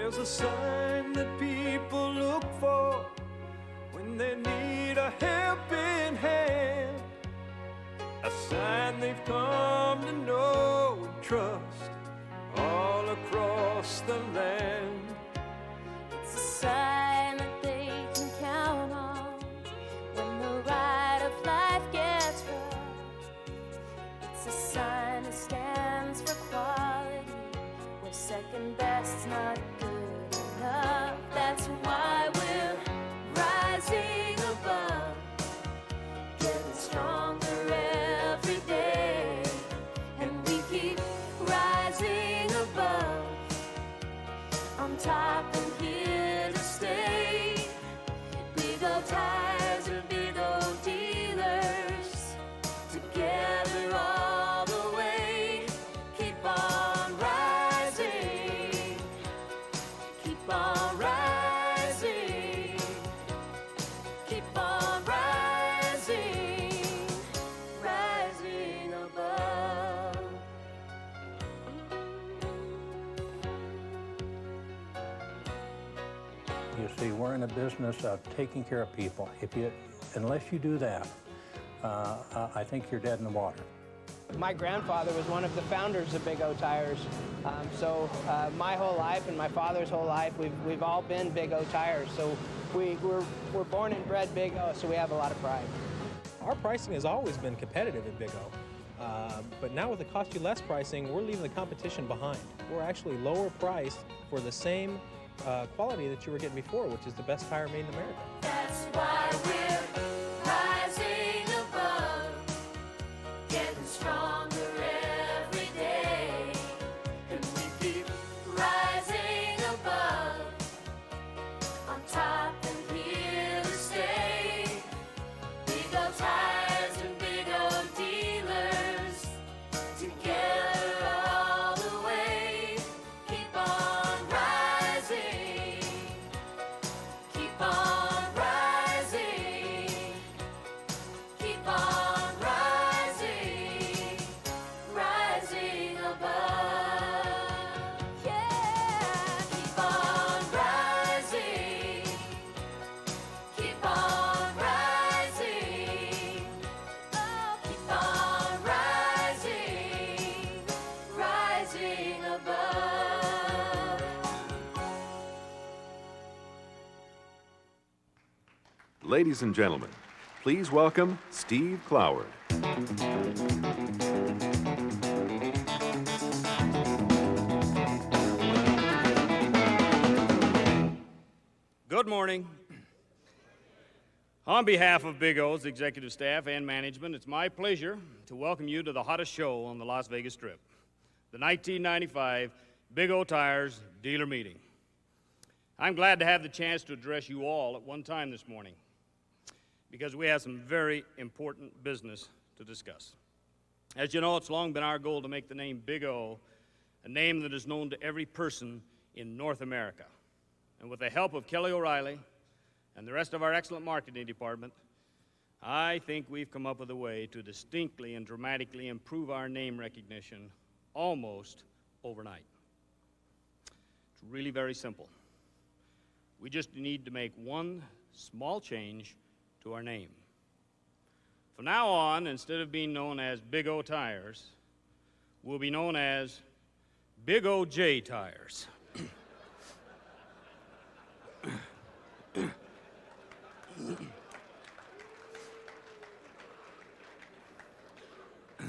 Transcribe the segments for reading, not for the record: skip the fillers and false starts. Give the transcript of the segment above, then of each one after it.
There's a sign that people look for when they need a helping hand, a sign they've come to know and trust all across the land. It's a sign that they can count on when the ride of life gets rough. It's a sign that stands for quality, where second best's not good enough. That's why we're rising above, getting stronger every day, and we keep rising above, on top and here to stay. Big old tires and big old dealers, together all the way. Keep on rising, keep on rising, keep on rising, rising above. You see, we're in a business of taking care of people. Unless you do that, I think you're dead in the water. My grandfather was one of the founders of Big O Tires. So my whole life and my father's whole life, we've all been Big O Tires. So we're born and bred Big O, so we have a lot of pride. Our pricing has always been competitive at Big O. But now with the cost you less pricing, we're leaving the competition behind. We're actually lower priced for the same quality that you were getting before, which is the best tire made in America. That's why we're rising above, getting stronger every day, and we keep rising above, on top and here to stay. Big old tires and big old dealers, together all the way. Keep on rising, keep on rising, keep on rising, rising above. Yeah, keep on rising, keep on rising, oh, keep on rising, rising above. Ladies and gentlemen, please welcome Steve Cloward. Good morning. On behalf of Big O's executive staff and management, it's my pleasure to welcome you to the hottest show on the Las Vegas Strip, the 1995 Big O Tires Dealer Meeting. I'm glad to have the chance to address you all at one time this morning, because we have some very important business to discuss. As you know, it's long been our goal to make the name Big O a name that is known to every person in North America. And with the help of Kelly O'Reilly and the rest of our excellent marketing department, I think we've come up with a way to distinctly and dramatically improve our name recognition almost overnight. It's really very simple. We just need to make one small change to our name. From now on, instead of being known as Big O Tires, we'll be known as Big OJ Tires.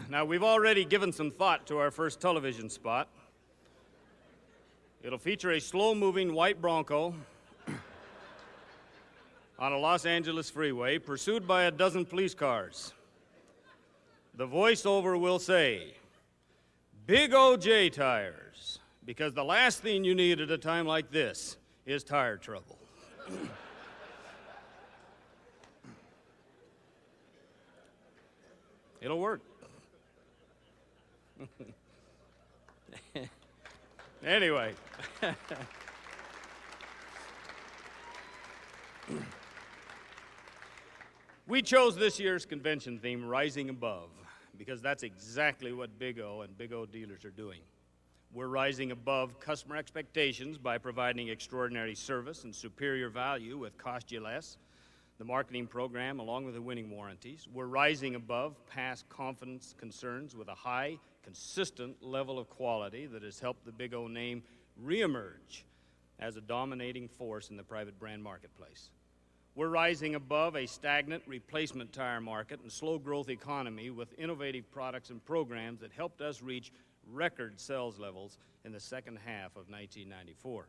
Now, we've already given some thought to our first television spot. It'll feature a slow-moving white Bronco on a Los Angeles freeway, pursued by a dozen police cars. The voiceover will say, Big OJ Tires, because the last thing you need at a time like this is tire trouble. It'll work. Anyway. We chose this year's convention theme, Rising Above, because that's exactly what Big O and Big O dealers are doing. We're rising above customer expectations by providing extraordinary service and superior value with Cost You Less, the marketing program along with the winning warranties. We're rising above past confidence concerns with a high, consistent level of quality that has helped the Big O name reemerge as a dominating force in the private brand marketplace. We're rising above a stagnant replacement tire market and slow growth economy with innovative products and programs that helped us reach record sales levels in the second half of 1994.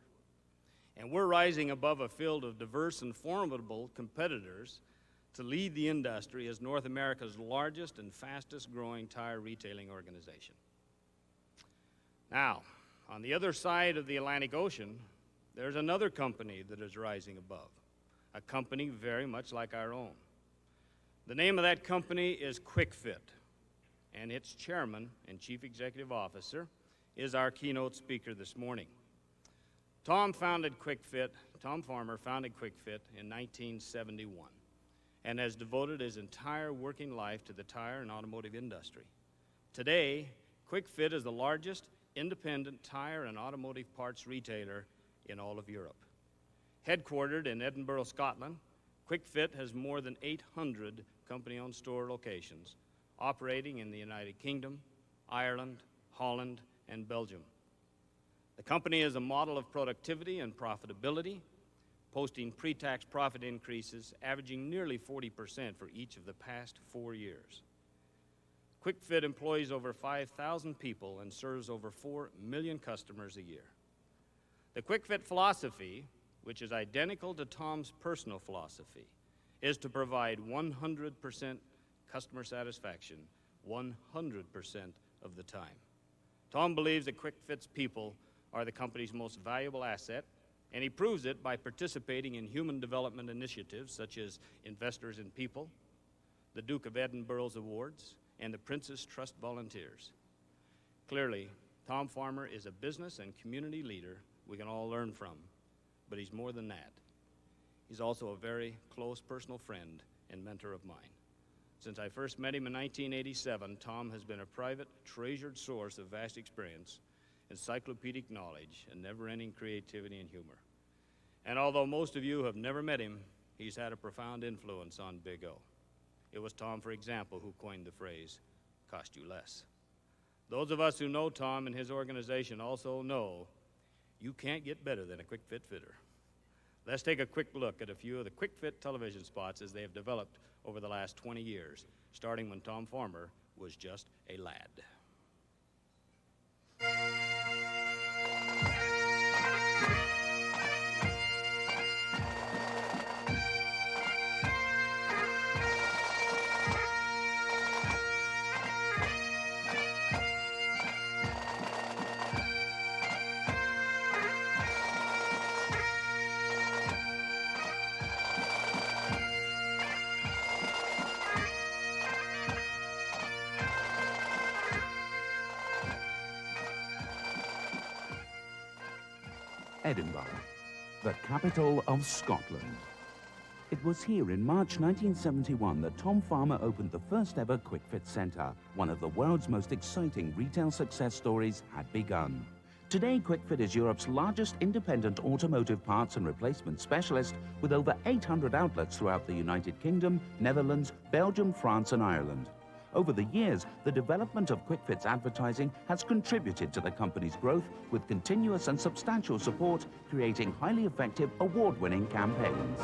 And we're rising above a field of diverse and formidable competitors to lead the industry as North America's largest and fastest growing tire retailing organization. Now, on the other side of the Atlantic Ocean, there's another company that is rising above, a company very much like our own. The name of that company is QuickFit, and its chairman and chief executive officer is our keynote speaker this morning. Tom Farmer founded QuickFit in 1971 and has devoted his entire working life to the tire and automotive industry. Today, QuickFit is the largest independent tire and automotive parts retailer in all of Europe. Headquartered in Edinburgh, Scotland, QuickFit has more than 800 company-owned store locations operating in the United Kingdom, Ireland, Holland, and Belgium. The company is a model of productivity and profitability, posting pre-tax profit increases averaging nearly 40% for each of the past 4 years. QuickFit employs over 5,000 people and serves over 4 million customers a year. The QuickFit philosophy, which is identical to Tom's personal philosophy, is to provide 100% customer satisfaction 100% of the time. Tom believes that QuickFit's people are the company's most valuable asset, and he proves it by participating in human development initiatives such as Investors in People, the Duke of Edinburgh's Awards, and the Prince's Trust Volunteers. Clearly, Tom Farmer is a business and community leader we can all learn from, but he's more than that. He's also a very close personal friend and mentor of mine. Since I first met him in 1987, Tom has been a private, treasured source of vast experience, encyclopedic knowledge, and never-ending creativity and humor. And although most of you have never met him, he's had a profound influence on Big O. It was Tom, for example, who coined the phrase, "Cost You Less." Those of us who know Tom and his organization also know you can't get better than a QuickFit fitter. Let's take a quick look at a few of the QuickFit television spots as they have developed over the last 20 years, starting when Tom Farmer was just a lad. Edinburgh, the capital of Scotland. It was here in March 1971 that Tom Farmer opened the first ever QuickFit Centre. One of the world's most exciting retail success stories had begun. Today, QuickFit is Europe's largest independent automotive parts and replacement specialist with over 800 outlets throughout the United Kingdom, Netherlands, Belgium, France and Ireland. Over the years, the development of QuickFit's advertising has contributed to the company's growth with continuous and substantial support, creating highly effective, award-winning campaigns.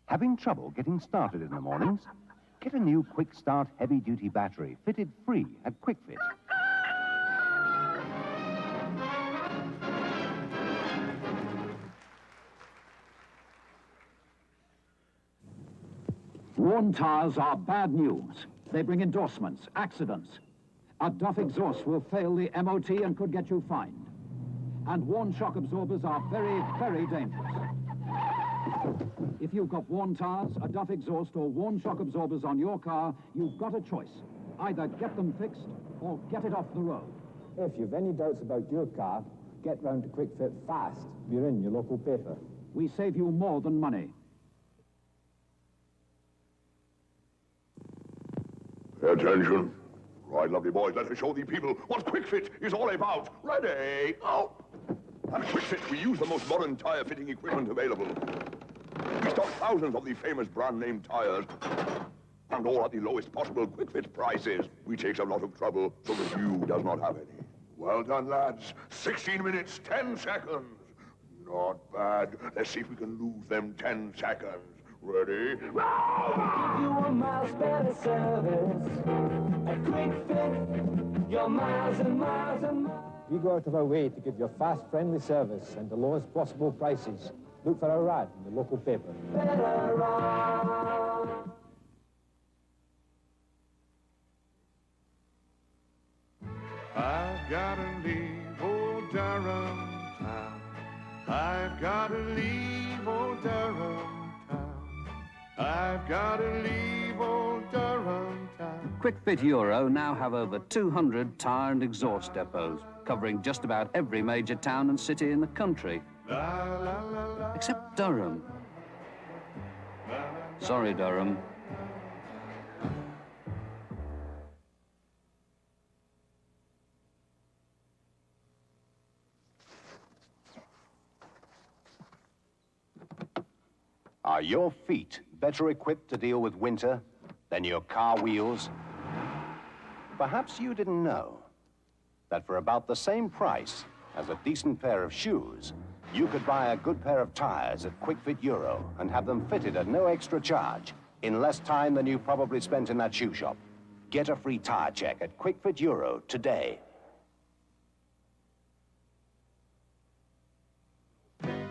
Having trouble getting started in the mornings? Get a new Quick Start heavy-duty battery fitted free at QuickFit. Worn tires are bad news. They bring endorsements, accidents. A Duff exhaust will fail the MOT and could get you fined. And worn shock absorbers are very, very dangerous. If you've got worn tires, a Duff exhaust, or worn shock absorbers on your car, you've got a choice. Either get them fixed or get it off the road. If you've any doubts about your car, Get round to Quick Fit fast. You're in your local paper. We save you more than money. Pay attention. Right, lovely boys, let us show the people what Quick Fit is all about. Ready, go! At Quick Fit, we use the most modern tire fitting equipment available. We stock thousands of the famous brand name tires, and all at the lowest possible Quick Fit prices. We take a lot of trouble so that you does not have any. Well done, lads. 16 minutes, 10 seconds. Not bad. Let's see if we can lose them 10 seconds. Ready? Give you a miles better service. At Quick Fit, your miles and miles and miles. We go out of our way to give you fast, friendly service and the lowest possible prices. Look for our ad in the local paper. Better on. I've gotta leave old Durham town. I've gotta leave old Durham town. I've gotta leave old Durham town. Quick Fit Euro now have over 200 tyre and exhaust depots, covering just about every major town and city in the country. Except Durham. Sorry, Durham. Are your feet better equipped to deal with winter than your car wheels? Perhaps you didn't know that for about the same price as a decent pair of shoes, you could buy a good pair of tires at Quick Fit Euro and have them fitted at no extra charge in less time than you probably spent in that shoe shop. Get a free tire check at Quick Fit Euro today.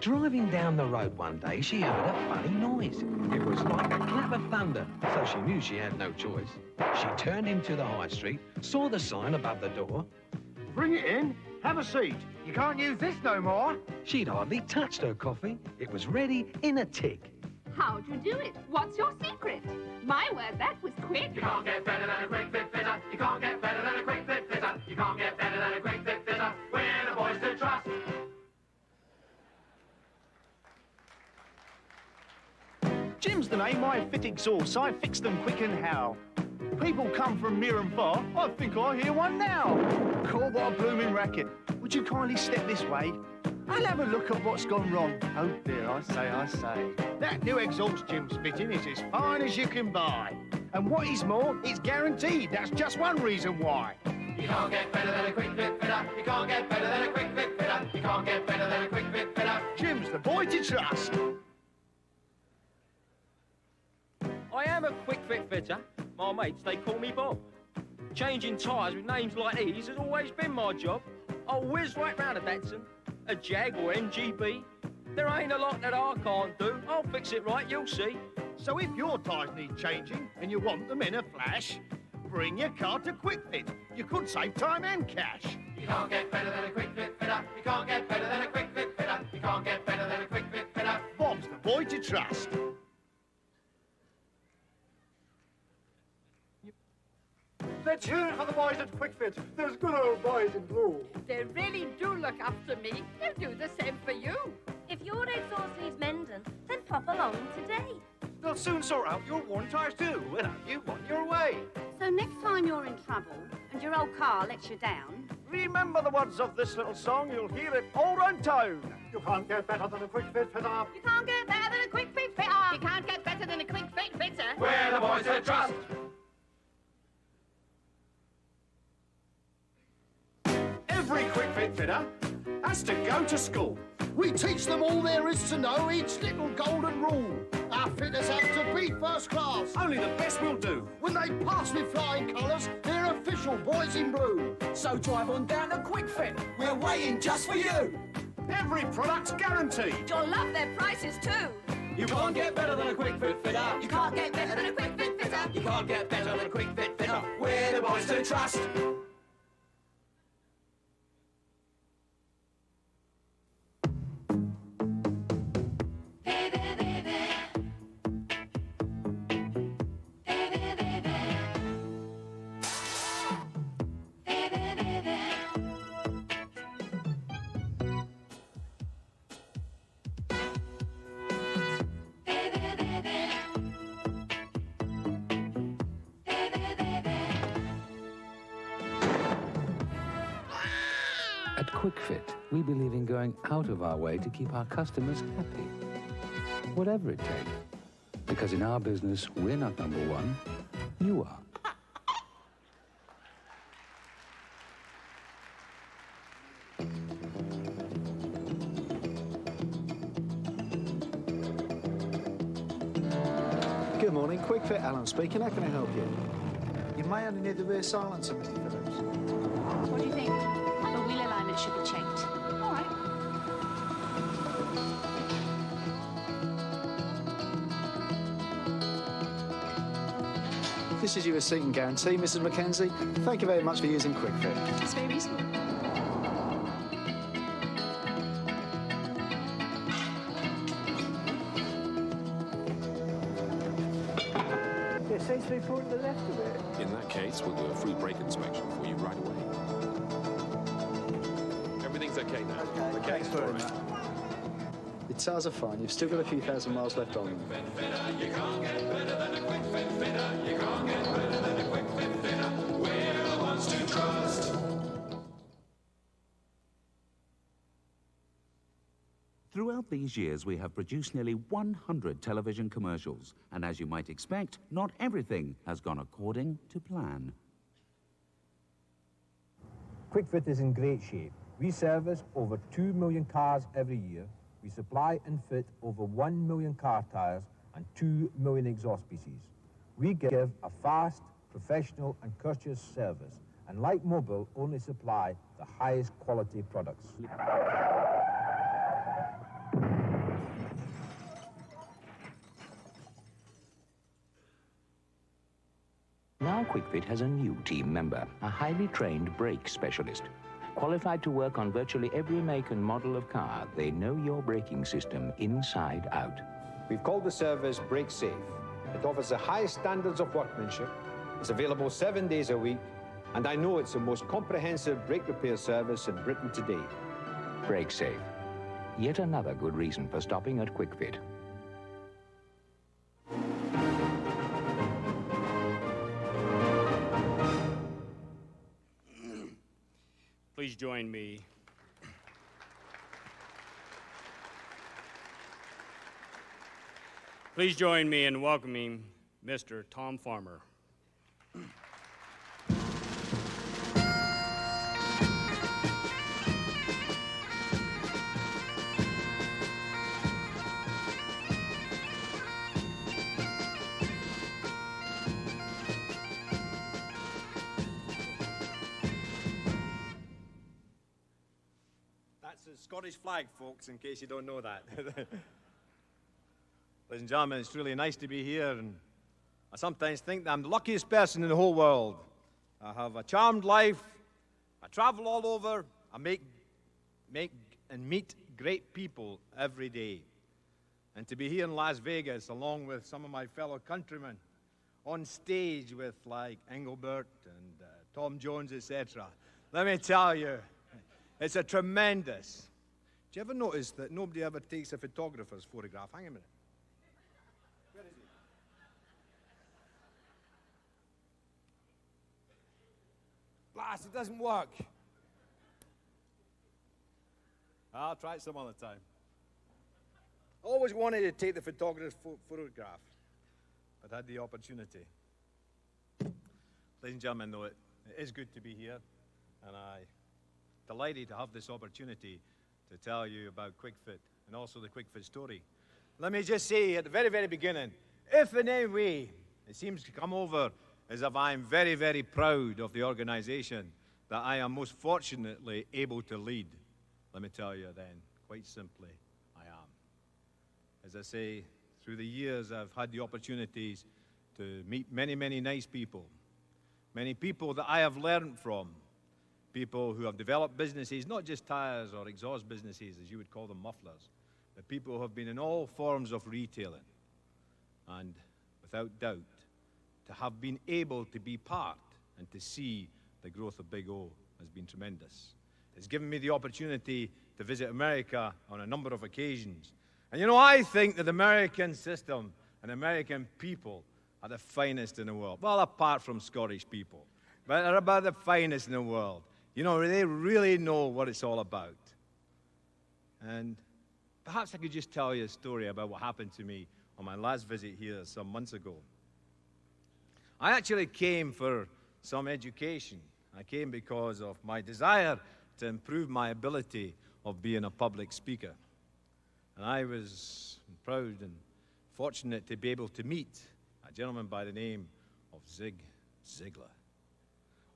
Driving down the road one day, she heard a funny noise. It was like a clap of thunder, so she knew she had no choice. She turned into the high street, saw the sign above the door. Bring it in. Have a seat. You can't use this no more. She'd hardly touched her coffee. It was ready in a tick. How'd you do it? What's your secret? My word, that was quick. You can't get better than a Quick Fit fitter. You can't get better than a Quick Fit fitter. You can't get better than a Quick Fit fitter. We're the boys to trust. Jim's the name. I fit exhausts. I fix them quick and how. People come from near and far. I think I hear one now. Call what a blooming racket. Would you kindly step this way? I'll have a look at what's gone wrong. Oh dear, I say. That new exhaust Jim's fitting is as fine as you can buy. And what is more, it's guaranteed. That's just one reason why. You can't get better than a Quick Fit fitter. You can't get better than a Quick Fit fitter. You can't get better than a Quick Fit fitter. Jim's the boy to trust. I am a Quick Fit fitter. My mates, they call me Bob. Changing tyres with names like these has always been my job. I'll whiz right round a Datsun, a Jag or MGB. There ain't a lot that I can't do. I'll fix it right, you'll see. So if your tyres need changing and you want them in a flash, bring your car to Quick Fit. You could save time and cash. You can't get better than a Quick Fit fitter. You can't get better than a Quick Fit fitter. You can't get better than a Quick Fit fitter. Bob's the boy to trust. Let's hear it for the boys at Quick Fit. Those good old boys in blue. They really do look after me. They'll do the same for you. If your exhaust needs mending, then pop along today. They'll soon sort out your worn tyres too, without you on your way. So next time you're in trouble and your old car lets you down, remember the words of this little song. You'll hear it all round town. You can't get better than a Quick Fit fitter. you can't get better than a Quick Fit fitter. You can't get better than a Quick Fit fitter. We're the boys to trust. Every Quick Fit fitter has to go to school. We teach them all there is to know, each little golden rule. Our fitters have to be first class. Only the best will do. When they pass with flying colours, they're official boys in blue. So drive on down to Quick Fit. We're waiting just for you. Every product's guaranteed. You'll love their prices too. You can't get better than a Quick Fit fitter. You can't get better than a Quick Fit fitter. You can't get better than a Quick Fit fitter. We're the boys to trust. At QuickFit, we believe in going out of our way to keep our customers happy, whatever it takes. Because in our business, we're not number one, you are. Good morning, QuickFit, Alan speaking. How can I help you? You may only need the rear silencer, Mr. Phillips. What do you think? The wheel alignment should be checked. All right. This is your receipt and guarantee, Mrs. Mackenzie. Thank you very much for using QuickFit. It's very reasonable. It seems to be pointing to the left of it. In that case, we'll do a free brake inspection for you right away. Everything's okay now. Okay, thanks very much. Your tyres are fine. You've still got a few thousand miles left on them. You can't get better than a QuickFit fitter. You can't get better than a QuickFit fitter. We're the ones to trust. Throughout these years, we have produced nearly 100 television commercials, and as you might expect, not everything has gone according to plan. QuickFit is in great shape. We service over 2 million cars every year. We supply and fit over 1 million car tires and 2 million exhaust pieces. We give a fast, professional and courteous service, and like Mobil, only supply the highest quality products. Now QuickFit has a new team member, a highly trained brake specialist. Qualified to work on virtually every make and model of car, they know your braking system inside out. We've called the service Brake Safe. It offers the highest standards of workmanship. It's available 7 days a week, and I know it's the most comprehensive brake repair service in Britain today. Brake Safe. Yet another good reason for stopping at QuickFit. Please join me. Please join me in welcoming Mr. Tom Farmer. That's the Scottish flag, folks, in case you don't know that. Ladies and gentlemen, it's really nice to be here, and I sometimes think that I'm the luckiest person in the whole world. I have a charmed life, I travel all over, I make and meet great people every day. And to be here in Las Vegas, along with some of my fellow countrymen, on stage with like Engelbert and Tom Jones, etc. Let me tell you, it's a tremendous. Do you ever notice that nobody ever takes a photographer's photograph? Hang a minute. Where is he? Blast, it doesn't work. I'll try it some other time. I always wanted to take the photographer's photograph, but had the opportunity. Ladies and gentlemen, though, it is good to be here, and I'm delighted to have this opportunity to tell you about QuickFit and also the QuickFit story. Let me just say at the very, very beginning, if in any way it seems to come over as if I'm very, very proud of the organization that I am most fortunately able to lead, let me tell you then, quite simply, I am. As I say, through the years I've had the opportunities to meet many, many nice people. Many people that I have learned from. People who have developed businesses, not just tires or exhaust businesses, as you would call them, mufflers, but people who have been in all forms of retailing. And without doubt, to have been able to be part and to see the growth of Big O has been tremendous. It's given me the opportunity to visit America on a number of occasions. And you know, I think that the American system and American people are the finest in the world. Well, apart from Scottish people, but they're about the finest in the world. You know, they really know what it's all about. And perhaps I could just tell you a story about what happened to me on my last visit here some months ago. I actually came for some education. I came because of my desire to improve my ability of being a public speaker. And I was proud and fortunate to be able to meet a gentleman by the name of Zig Ziglar.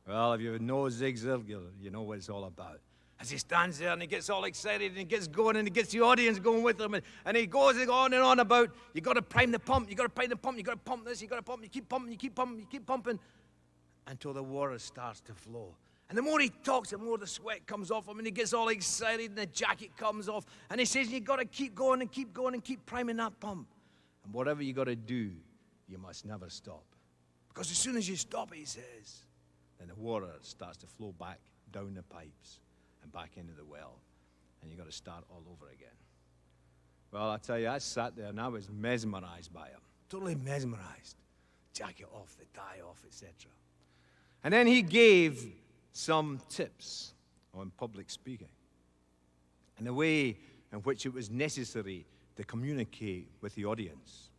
Well, if you know Zig Ziglar, you know what it's all about. As he stands there and he gets all excited and he gets going and he gets the audience going with him and he goes on and on about, you got to prime the pump, you got to prime the pump, you got to pump this, you got to pump, you keep pumping, you keep pumping, you keep pumping until the water starts to flow. And the more he talks, the more the sweat comes off him and he gets all excited and the jacket comes off and he says, you got to keep going and keep going and keep priming that pump. And whatever you got to do, you must never stop. Because as soon as you stop, he says, then the water starts to flow back down the pipes and back into the well, and you got to start all over again. Well, I tell you, I sat there and I was mesmerized by him, totally mesmerized. Jacket off, the tie off, etc. And then he gave some tips on public speaking and the way in which it was necessary to communicate with the audience.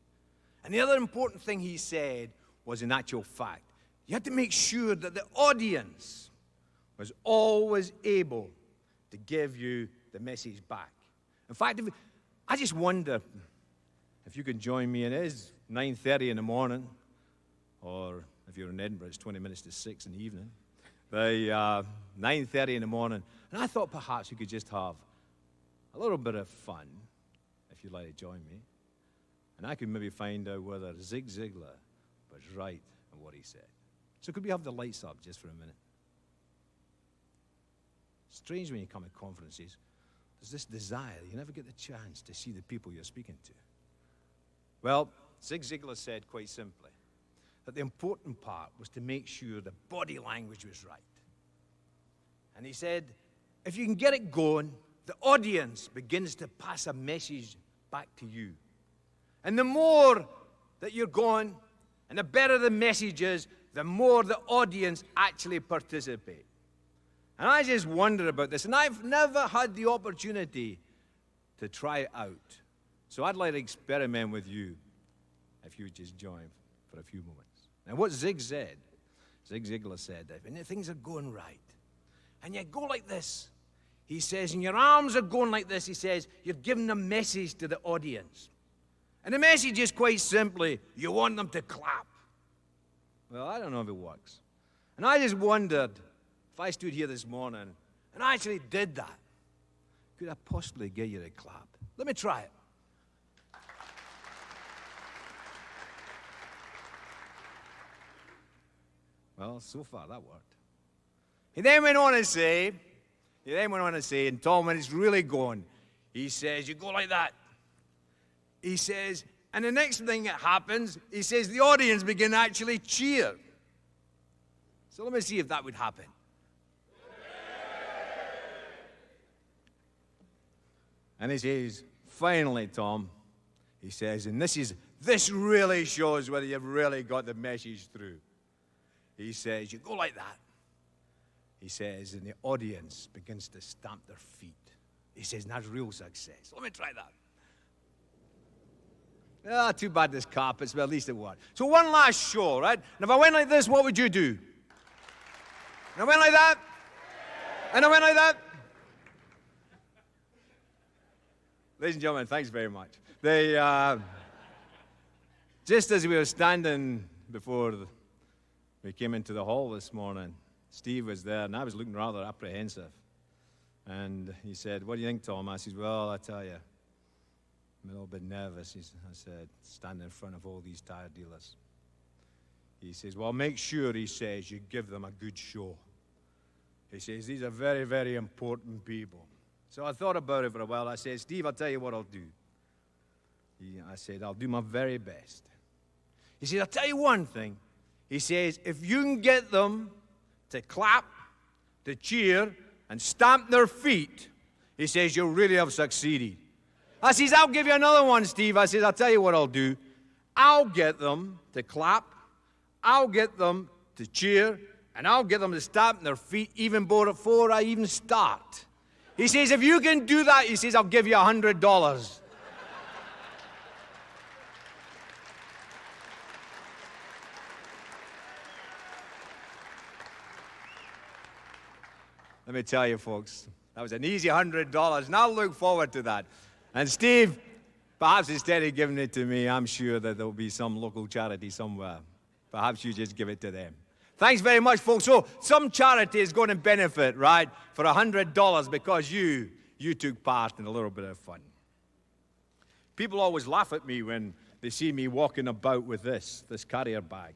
And the other important thing he said was, in actual fact, you had to make sure that the audience was always able to give you the message back. In fact, I just wonder if you can join me, and it is 9:30 in the morning, or if you're in Edinburgh, it's 20 minutes to 6 in the evening. 9:30 in the morning, and I thought perhaps we could just have a little bit of fun, if you'd like to join me, and I could maybe find out whether Zig Ziglar was right in what he said. So could we have the lights up just for a minute? Strange when you come to conferences, there's this desire. You never get the chance to see the people you're speaking to. Well, Zig Ziglar said quite simply that the important part was to make sure the body language was right. And he said, if you can get it going, the audience begins to pass a message back to you. And the more that you're going, and the better the message is, the more the audience actually participate. And I just wonder about this, and I've never had the opportunity to try it out. So I'd like to experiment with you, if you would just join for a few moments. Now what Zig Ziglar said, when things are going right, and you go like this, he says, and your arms are going like this, he says, you're giving a message to the audience. And the message is quite simply, you want them to clap. Well, I don't know if it works. And I just wondered, if I stood here this morning and I actually did that, could I possibly get you to clap? Let me try it. Well, so far that worked. He then went on to say, and Tom, when it's really going, he says, you go like that. He says, and the next thing that happens, he says, the audience begin to actually cheer. So let me see if that would happen. And he says, finally, Tom, he says, and this really shows whether you've really got the message through. He says, you go like that. He says, and the audience begins to stamp their feet. He says, and that's real success. Let me try that. Ah, too bad this carpet's, but at least it worked. So one last show, right? And if I went like this, what would you do? And I went like that. And I went like that. Ladies and gentlemen, thanks very much. Just as we were standing before we came into the hall this morning, Steve was there, and I was looking rather apprehensive. And he said, what do you think, Tom? I said, well, I tell you, I'm a little bit nervous. I said, standing in front of all these tire dealers. He says, well, make sure, he says, you give them a good show. He says, these are very, very important people. So I thought about it for a while. I said, Steve, I'll tell you what I'll do. I said, I'll do my very best. He said, I'll tell you one thing. He says, if you can get them to clap, to cheer, and stamp their feet, he says, you'll really have succeeded. I says, I'll give you another one, Steve. I says, I'll tell you what I'll do. I'll get them to clap, I'll get them to cheer, and I'll get them to stamp their feet even before I even start. He says, if you can do that, he says, I'll give you $100. Let me tell you, folks, that was an easy $100, and I'll look forward to that. And Steve, perhaps instead of giving it to me, I'm sure that there'll be some local charity somewhere. Perhaps you just give it to them. Thanks very much, folks. So, some charity is going to benefit, right, for $100 because you took part in a little bit of fun. People always laugh at me when they see me walking about with this carrier bag.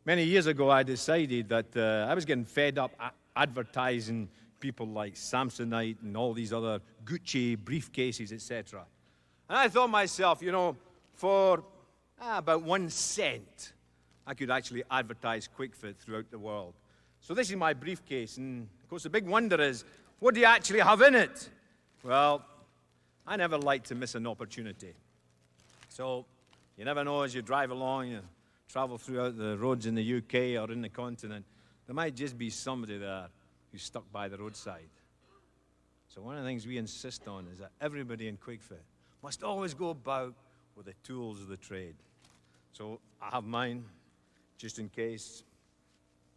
Many years ago, I decided that I was getting fed up advertising people like Samsonite and all these other Gucci briefcases, etc. And I thought to myself, you know, for about 1 cent, I could actually advertise QuickFit throughout the world. So this is my briefcase, and of course the big wonder is, what do you actually have in it? Well, I never like to miss an opportunity. So you never know, as you drive along, you travel throughout the roads in the UK or in the continent, there might just be somebody there who's stuck by the roadside. So one of the things we insist on is that everybody in QuickFit must always go about with the tools of the trade. So I have mine, just in case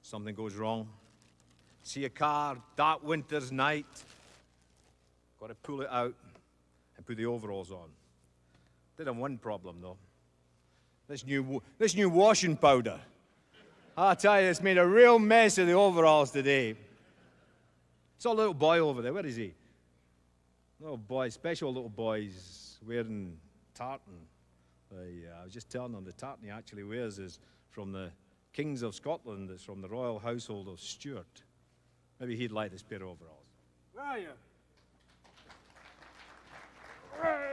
something goes wrong. See a car, dark winter's night, got to pull it out and put the overalls on. Did have one problem, though. This new washing powder. I tell you, it's made a real mess of the overalls today. Saw a little boy over there. Where is he? Little boy, special little boy's wearing tartan. I was just telling him the tartan he actually wears is from the Kings of Scotland. It's from the royal household of Stuart. Maybe he'd like this pair of overalls. Where are you? Hooray!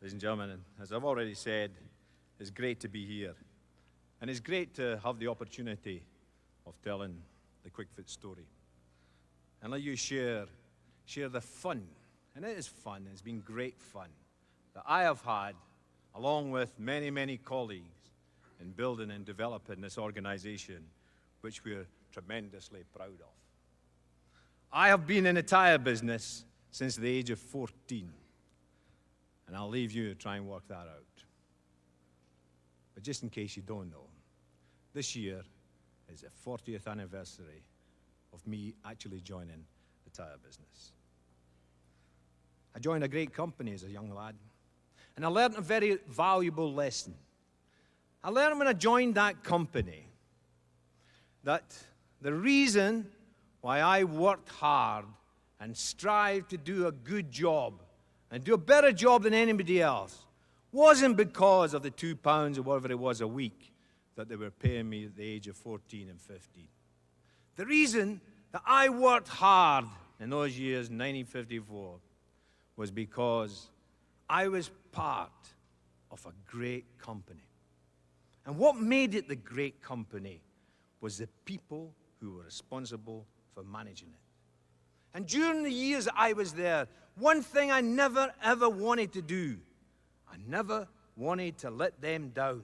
Ladies and gentlemen, as I've already said, it's great to be here. And it's great to have the opportunity of telling the QuickFit story. And let you share the fun, and it is fun, it's been great fun, that I have had, along with many, many colleagues, in building and developing this organization, which we're tremendously proud of. I have been in the tire business since the age of 14. And I'll leave you to try and work that out. But just in case you don't know, this year is the 40th anniversary of me actually joining the tire business. I joined a great company as a young lad, and I learned a very valuable lesson. I learned when I joined that company that the reason why I worked hard and strived to do a good job and do a better job than anybody else wasn't because of the £2 or whatever it was a week that they were paying me at the age of 14 and 15. The reason that I worked hard in those years, 1954, was because I was part of a great company. And what made it the great company was the people who were responsible for managing it. And during the years I was there, one thing I never, ever wanted to do, I never wanted to let them down.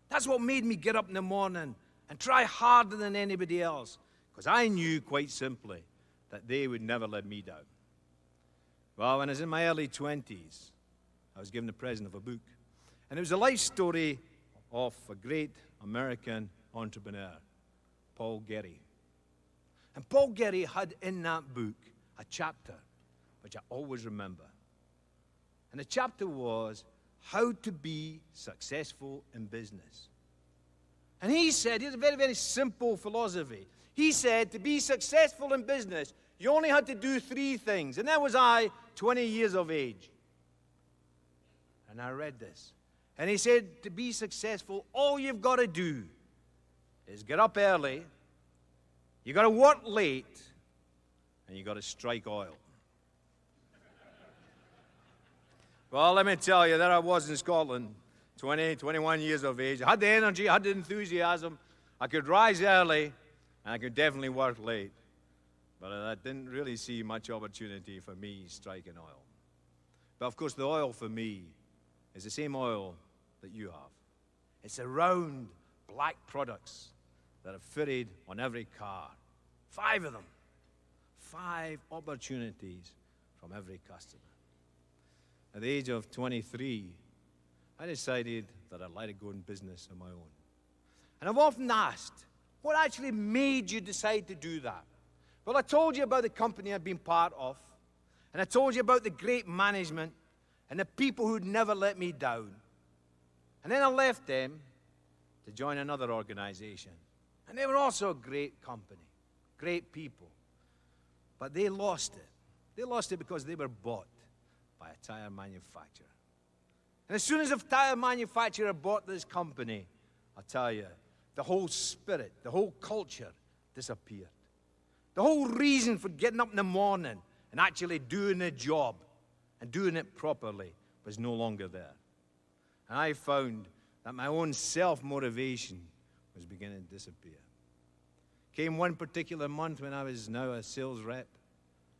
That's what made me get up in the morning and try harder than anybody else, because I knew quite simply that they would never let me down. Well, when I was in my early 20s, I was given the present of a book. And it was a life story of a great American entrepreneur, Paul Getty. And Paul Getty had in that book a chapter which I always remember. And the chapter was how to be successful in business. And he said, he has a very, very simple philosophy. He said to be successful in business, you only had to do 3 things. And that was I, 20 years of age. And I read this. And he said, to be successful, all you've got to do is get up early, you got to work late, and you got to strike oil. Well, let me tell you, there I was in Scotland, 20, 21 years of age. I had the energy, I had the enthusiasm. I could rise early, and I could definitely work late. But I didn't really see much opportunity for me striking oil. But of course, the oil for me is the same oil that you have. It's the round, black products that are fitted on every car. 5 of them. 5 opportunities from every customer. At the age of 23, I decided that I'd like to go in business on my own. And I've often asked, what actually made you decide to do that? Well, I told you about the company I'd been part of, and I told you about the great management and the people who'd never let me down. And then I left them to join another organization. And they were also a great company, great people. But they lost it. They lost it because they were bought by a tire manufacturer. And as soon as a tire manufacturer bought this company, I tell you, the whole spirit, the whole culture disappeared. The whole reason for getting up in the morning and actually doing the job and doing it properly was no longer there. And I found that my own self-motivation was beginning to disappear. Came one particular month when I was now a sales rep,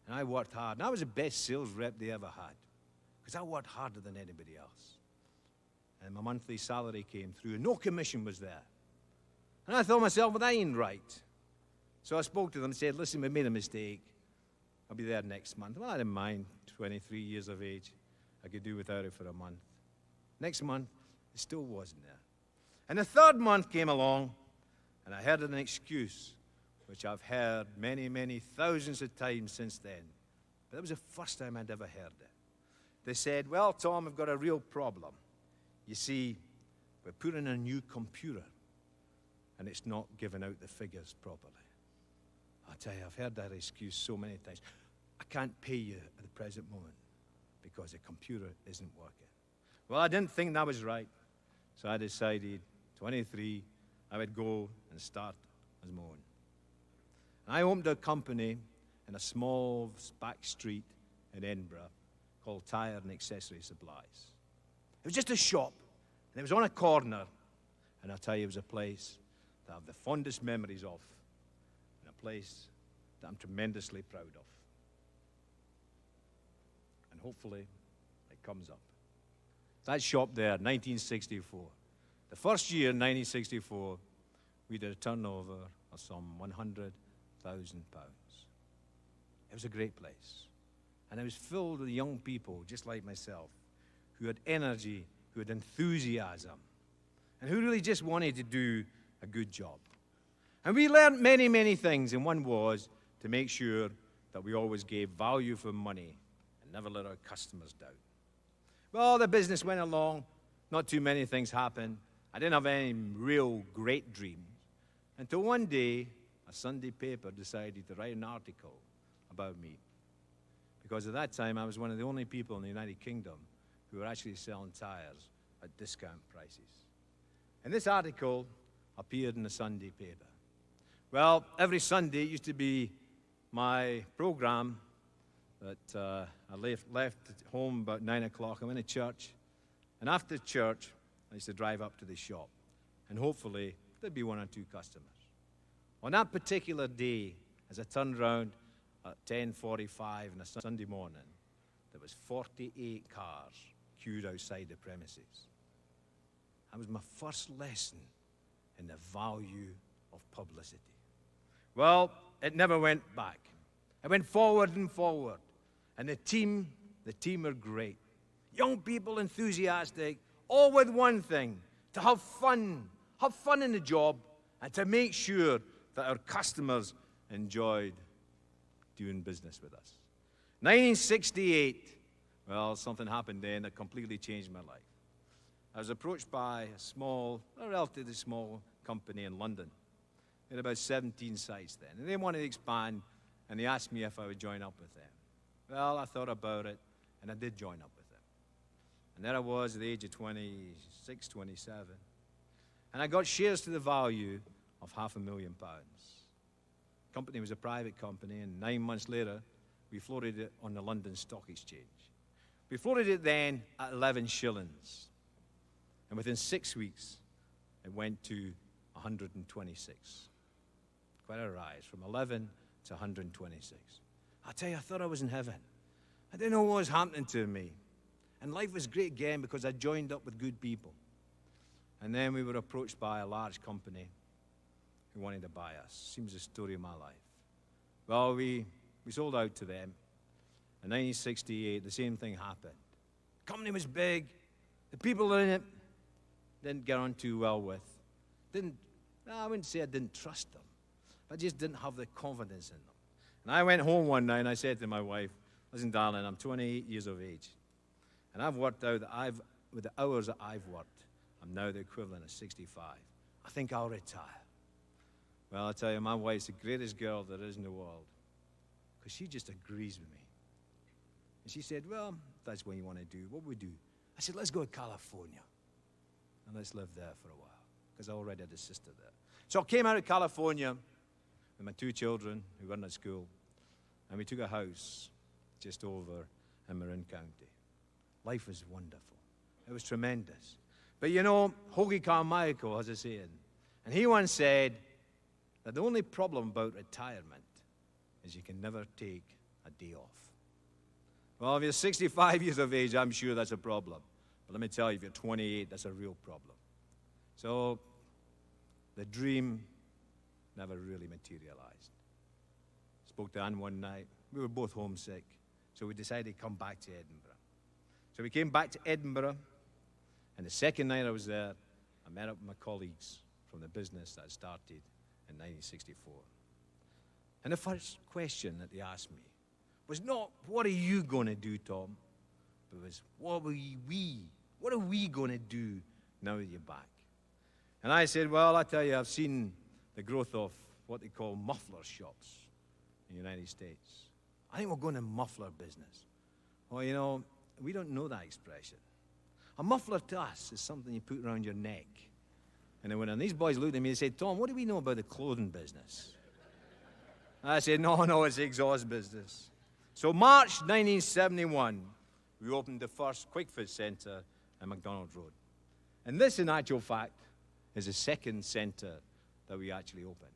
and I worked hard. And I was the best sales rep they ever had, because I worked harder than anybody else. And my monthly salary came through, and no commission was there. And I thought to myself, well, that ain't right. So I spoke to them and said, listen, we made a mistake. I'll be there next month. Well, I didn't mind, 23 years of age. I could do without it for a month. Next month, it still wasn't there. And the 3rd month came along, and I heard an excuse, which I've heard many, many thousands of times since then. But that was the first time I'd ever heard it. They said, well, Tom, we've got a real problem. You see, we're putting a new computer, and it's not giving out the figures properly. I'll tell you, I've heard that excuse so many times. I can't pay you at the present moment because the computer isn't working. Well, I didn't think that was right, so I decided, 23, I would go and start as my own. And I opened a company in a small back street in Edinburgh called Tire and Accessory Supplies. It was just a shop, and it was on a corner, and I'll tell you, it was a place that I have the fondest memories of, and a place that I'm tremendously proud of. And hopefully, it comes up. That shop there, 1964. The first year, 1964, we did a turnover of some £100,000. It was a great place. And it was filled with young people, just like myself, who had energy, who had enthusiasm, and who really just wanted to do a good job. And we learned many, many things, and one was to make sure that we always gave value for money and never let our customers down. Well, the business went along. Not too many things happened. I didn't have any real great dreams until one day a Sunday paper decided to write an article about me. Because at that time, I was one of the only people in the United Kingdom who were actually selling tires at discount prices. And this article appeared in the Sunday paper. Well, every Sunday it used to be my program that I left home about 9 o'clock. I went to church, and after church, I used to drive up to the shop, and hopefully there'd be 1 or 2 customers. On that particular day, as I turned around at 10:45 on a Sunday morning, there was 48 cars queued outside the premises. That was my first lesson in the value of publicity. Well, it never went back. It went forward and forward. And the team are great. Young people, enthusiastic, all with one thing, to have fun in the job, and to make sure that our customers enjoyed doing business with us. 1968, well, something happened then that completely changed my life. I was approached by a relatively small company in London. They had about 17 sites then, and they wanted to expand, and they asked me if I would join up with them. Well, I thought about it, and I did join up with them. And there I was at the age of 26, 27, and I got shares to the value of £500,000. The company was a private company, and 9 months later, we floated it on the London Stock Exchange. We floated it then at 11 shillings, and within 6 weeks, it went to 126. Quite a rise, from 11 to 126. I tell you, I thought I was in heaven. I didn't know what was happening to me. And life was great again because I joined up with good people. And then we were approached by a large company who wanted to buy us. Seems the story of my life. Well, we sold out to them. In 1968, the same thing happened. The company was big. The people in it didn't get on too well with. I wouldn't say I didn't trust them. I just didn't have the confidence in them. And I went home one night and I said to my wife, listen, darling, I'm 28 years of age. And I've worked out that with the hours that I've worked, I'm now the equivalent of 65. I think I'll retire. Well, I tell you, my wife's the greatest girl there is in the world because she just agrees with me. And she said, well, if that's what you want to do, what would we do? I said, let's go to California and let's live there for a while because I already had a sister there. So I came out of California with my 2 children who weren't at school, and we took a house just over in Marin County. Life was wonderful. It was tremendous. But you know, Hoagie Carmichael has a saying, and he once said that the only problem about retirement is you can never take a day off. Well, if you're 65 years of age, I'm sure that's a problem. But let me tell you, if you're 28, that's a real problem. So the dream never really materialized. Spoke to Anne one night. We were both homesick, so we decided to come back to Edinburgh. So we came back to Edinburgh, and the second night I was there, I met up with my colleagues from the business that I started in 1964. And the first question that they asked me was not, what are you going to do, Tom? But it was, what are we going to do now that you're back? And I said, well, I tell you, I've seen the growth of what they call muffler shops in the United States. I think we're going to muffler business. Well, you know, we don't know that expression. A muffler to us is something you put around your neck. And then when these boys looked at me, they said, Tom, what do we know about the clothing business? I said, no, it's the exhaust business. So March 1971, we opened the first QuickFit Centre at McDonald Road. And this, in actual fact, is the second centre that we actually opened.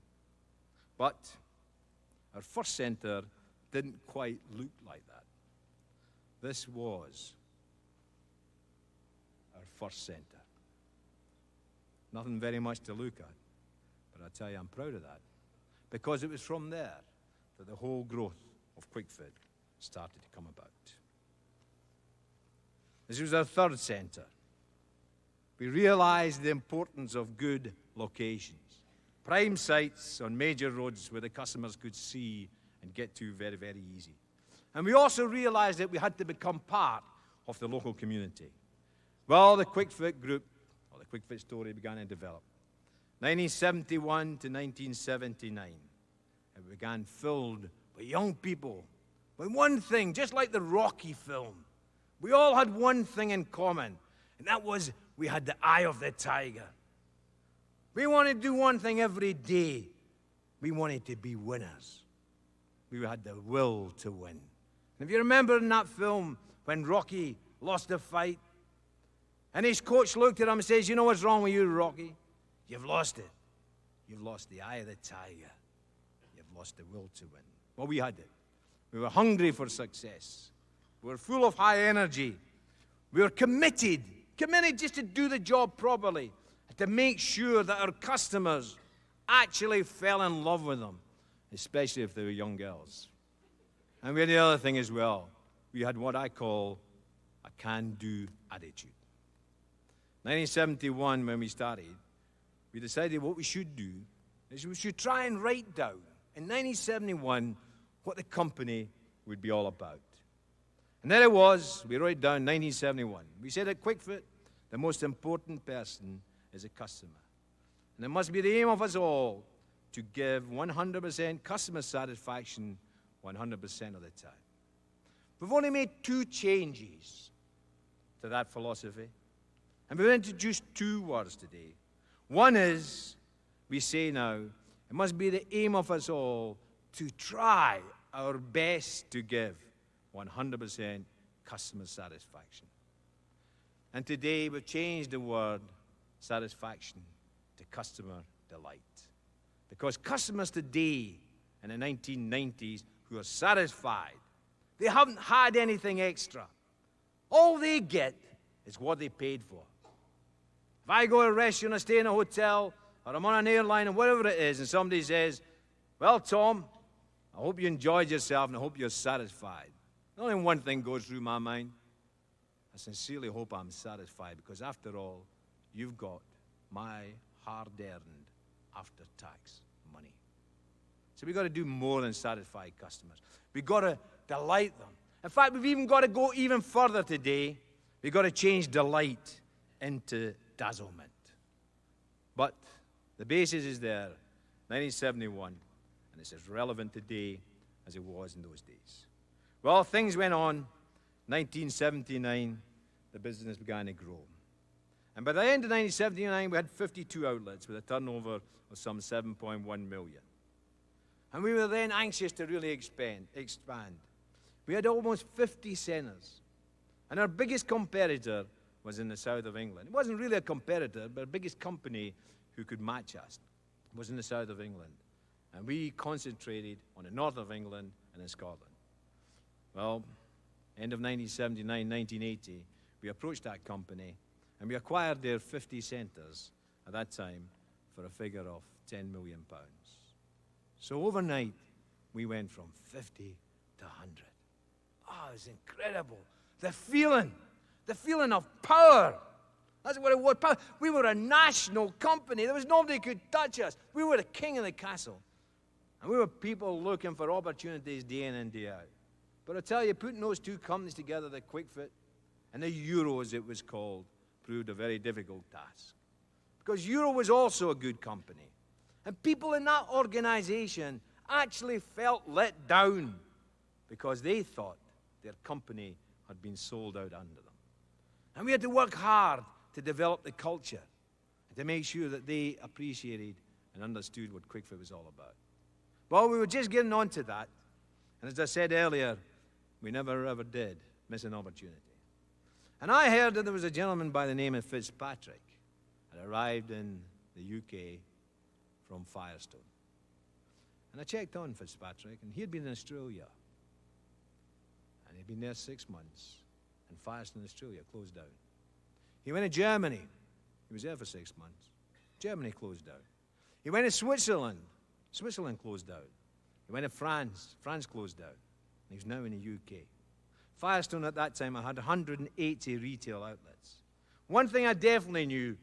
But our first centre didn't quite look like that. This was our first centre. Nothing very much to look at, but I tell you, I'm proud of that. Because it was from there that the whole growth of QuickFit started to come about. This was our third centre. We realized the importance of good locations. Prime sites on major roads where the customers could see and get to very, very easy. And we also realized that we had to become part of the local community. Well, the QuickFit group, or the QuickFit story, began to develop. 1971 to 1979. It began filled with young people, with one thing, just like the Rocky film. We all had one thing in common, and that was we had the eye of the tiger. We wanted to do one thing every day. We wanted to be winners. We had the will to win. And if you remember in that film when Rocky lost the fight, and his coach looked at him and says, you know what's wrong with you, Rocky? You've lost it. You've lost the eye of the tiger. You've lost the will to win. Well, we had it. We were hungry for success. We were full of high energy. We were committed just to do the job properly, to make sure that our customers actually fell in love with them, especially if they were young girls. And we had the other thing as well. We had what I call a can-do attitude. 1971, when we started, we decided what we should do is we should try and write down in 1971 what the company would be all about. And there it was. We wrote it down 1971. We said at QuickFit, the most important person is a customer. And it must be the aim of us all to give 100% customer satisfaction 100% of the time. We've only made 2 changes to that philosophy. And we've introduced 2 words today. One is, we say now, it must be the aim of us all to try our best to give 100% customer satisfaction. And today we've changed the word satisfaction to customer delight. Because customers today in the 1990s who are satisfied, they haven't had anything extra. All they get is what they paid for. If I go to a restaurant, I stay in a hotel, or I'm on an airline, or whatever it is, and somebody says, well, Tom, I hope you enjoyed yourself and I hope you're satisfied. Only one thing goes through my mind. I sincerely hope I'm satisfied because, after all, you've got my hard-earned after-tax money. So we've got to do more than satisfy customers. We've got to delight them. In fact, we've even got to go even further today. We've got to change delight into dazzlement. But the basis is there, 1971, and it's as relevant today as it was in those days. Well, things went on. 1979, the business began to grow. And by the end of 1979, we had 52 outlets with a turnover of some 7.1 million. And we were then anxious to really expand. We had almost 50 centres. And our biggest competitor was in the south of England. It wasn't really a competitor, but our biggest company who could match us was in the south of England. And we concentrated on the north of England and in Scotland. Well, end of 1979, 1980, we approached that company and we acquired their 50 centres at that time for a figure of £10 million. So overnight, we went from 50 to 100. Oh, it was incredible. The feeling of power. That's what it was, power. We were a national company. There was nobody who could touch us. We were the king of the castle. And we were people looking for opportunities day in and day out. But I tell you, putting those two companies together, the QuickFit and the Euro, as it was called, proved a very difficult task. Because Euro was also a good company. And people in that organization actually felt let down because they thought their company had been sold out under them. And we had to work hard to develop the culture and to make sure that they appreciated and understood what QuickFit was all about. Well, we were just getting on to that. And as I said earlier, we never ever did miss an opportunity. And I heard that there was a gentleman by the name of Fitzpatrick that arrived in the UK from Firestone. And I checked on Fitzpatrick, and he had been in Australia. And he'd been there 6 months, and Firestone, Australia, closed down. He went to Germany. He was there for 6 months. Germany closed down. He went to Switzerland. Switzerland closed down. He went to France. France closed down. And he's now in the UK. Firestone at that time, I had 180 retail outlets. One thing I definitely knew,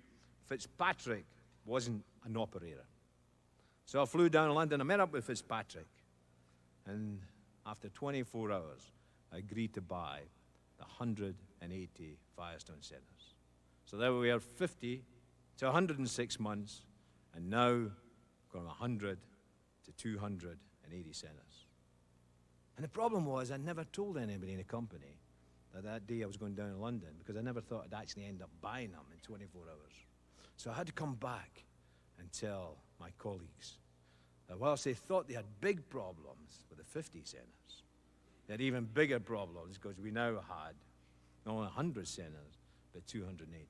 Fitzpatrick wasn't an operator. So I flew down to London. I met up with Fitzpatrick. And after 24 hours, I agreed to buy the 180 Firestone centres. So there we are, 50 to 106 months, and now from 100 to 280 centres. And the problem was I never told anybody in the company that day I was going down to London because I never thought I'd actually end up buying them in 24 hours. So I had to come back and tell my colleagues that whilst they thought they had big problems with the 50 centres, they had even bigger problems because we now had not only 100 centres, but 280.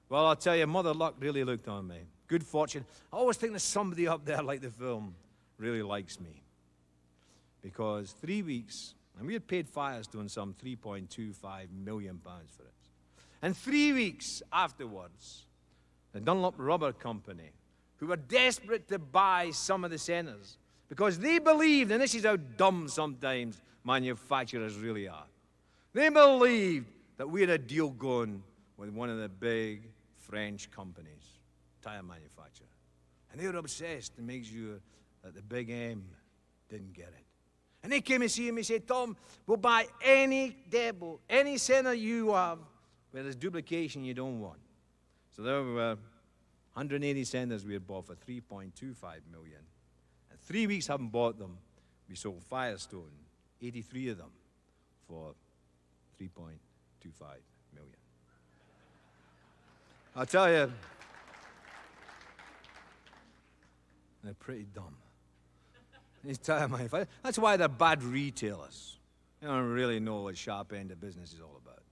Well, I'll tell you, Mother Luck really looked on me. Good fortune. I always think there's somebody up there like the film really likes me. Because 3 weeks, and we had paid Firestone some £3.25 million for it. And 3 weeks afterwards, the Dunlop Rubber Company, who were desperate to buy some of the centres, because they believed, and this is how dumb sometimes manufacturers really are, they believed that we had a deal going with one of the big French companies, tire manufacturer. And they were obsessed to make sure that the big M didn't get it. And they came and see him and said, Tom, we'll buy any depot, any centre you have where there's duplication you don't want. So there were 180 centres we had bought for $3.25 million. And 3 weeks having bought them, we sold Firestone, 83 of them, for $3.25 million. I'll tell you, they're pretty dumb. These tire manufacturers. That's why they're bad retailers. They don't really know what sharp end of business is all about.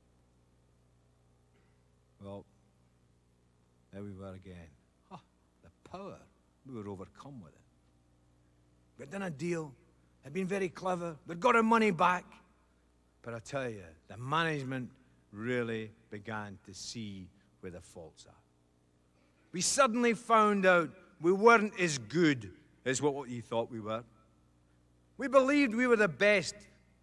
Well, there we were again. Oh, the power. We were overcome with it. We'd done a deal. Had been very clever. We'd got our money back. But I tell you, the management really began to see where the faults are. We suddenly found out we weren't as good as what you thought we were. We believed we were the best.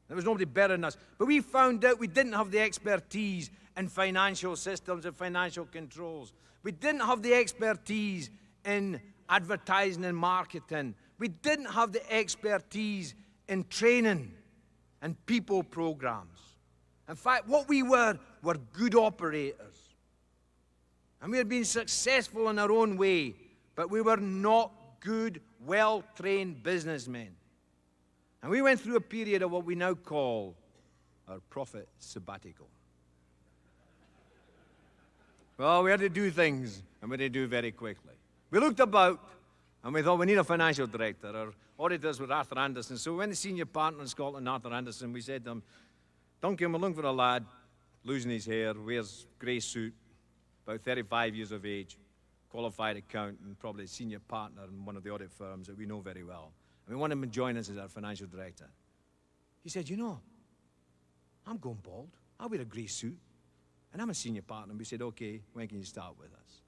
There was nobody better than us. But we found out we didn't have the expertise in financial systems and financial controls. We didn't have the expertise in advertising and marketing. We didn't have the expertise in training and people programs. In fact, what we were good operators. And we had been successful in our own way, but we were not good, well-trained businessmen. And we went through a period of what we now call our profit sabbatical. Well, we had to do things, and we had to do very quickly. We looked about, and we thought we need a financial director. Our auditors were Arthur Anderson, so we went to senior partner in Scotland, Arthur Anderson. We said to him, Duncan, we're looking for a lad, losing his hair, wears grey suit, about 35 years of age, qualified accountant, probably a senior partner in one of the audit firms that we know very well. And we want him to join us as our financial director. He said, you know, I'm going bald. I'll wear a grey suit. And I'm a senior partner. And we said, okay, when can you start with us?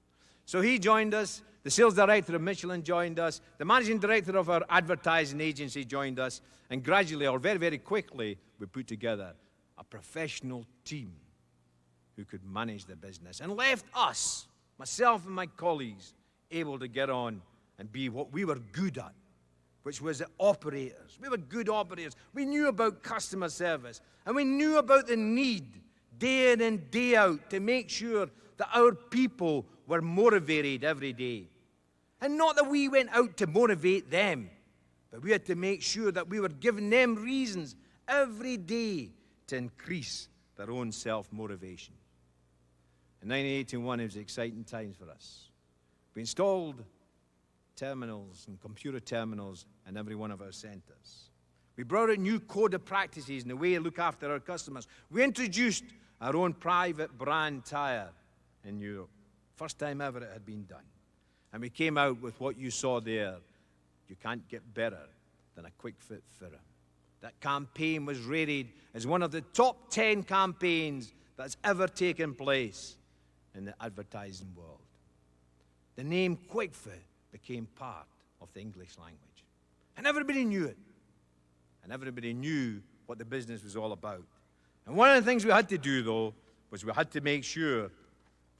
So he joined us. The sales director of Michelin joined us. The managing director of our advertising agency joined us. And gradually, or very, very quickly, we put together a professional team who could manage the business and left us, myself and my colleagues, able to get on and be what we were good at, which was the operators. We were good operators. We knew about customer service, and we knew about the need day in and day out to make sure that our people were motivated every day. And not that we went out to motivate them, but we had to make sure that we were giving them reasons every day to increase their own self-motivation. In 1981, it was exciting times for us. We installed terminals and computer terminals in every one of our centers. We brought out new code of practices in the way to look after our customers. We introduced our own private brand tire in Europe. First time ever it had been done. And we came out with what you saw there. You can't get better than a Quick Fit fitter. That campaign was rated as one of the top 10 campaigns that's ever taken place in the advertising world. The name Quick Fit became part of the English language. And everybody knew it. And everybody knew what the business was all about. And one of the things we had to do, though, was we had to make sure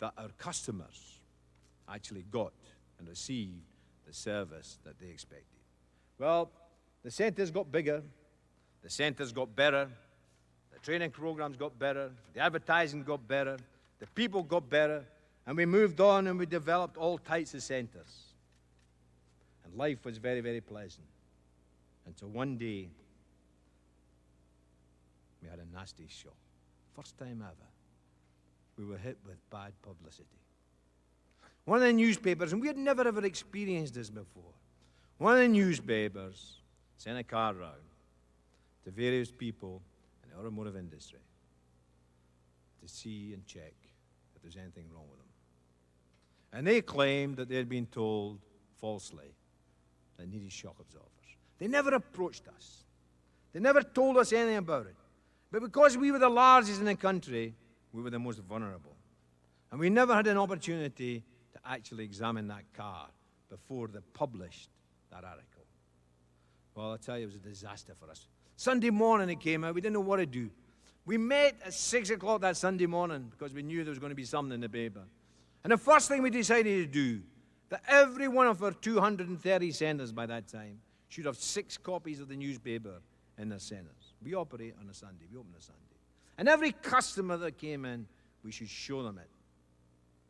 that our customers actually got and received the service that they expected. Well, the centers got bigger, the centers got better, the training programs got better, the advertising got better, the people got better, and we moved on and we developed all types of centers. And life was very, very pleasant. Until one day, we had a nasty shock. First time ever, we were hit with bad publicity. One of the newspapers, and we had never ever experienced this before, one of the newspapers sent a card round to various people in the automotive industry to see and check if there's anything wrong with them. And they claimed that they had been told falsely that they needed shock absorbers. They never approached us. They never told us anything about it. But because we were the largest in the country, we were the most vulnerable. And we never had an opportunity to actually examine that car before they published that article. Well, I'll tell you, it was a disaster for us. Sunday morning it came out. We didn't know what to do. We met at 6 o'clock that Sunday morning because we knew there was going to be something in the paper. And the first thing we decided to do, that every one of our 230 centers by that time should have 6 copies of the newspaper in their centers. We operate on a Sunday. We open on a Sunday. And every customer that came in, we should show them it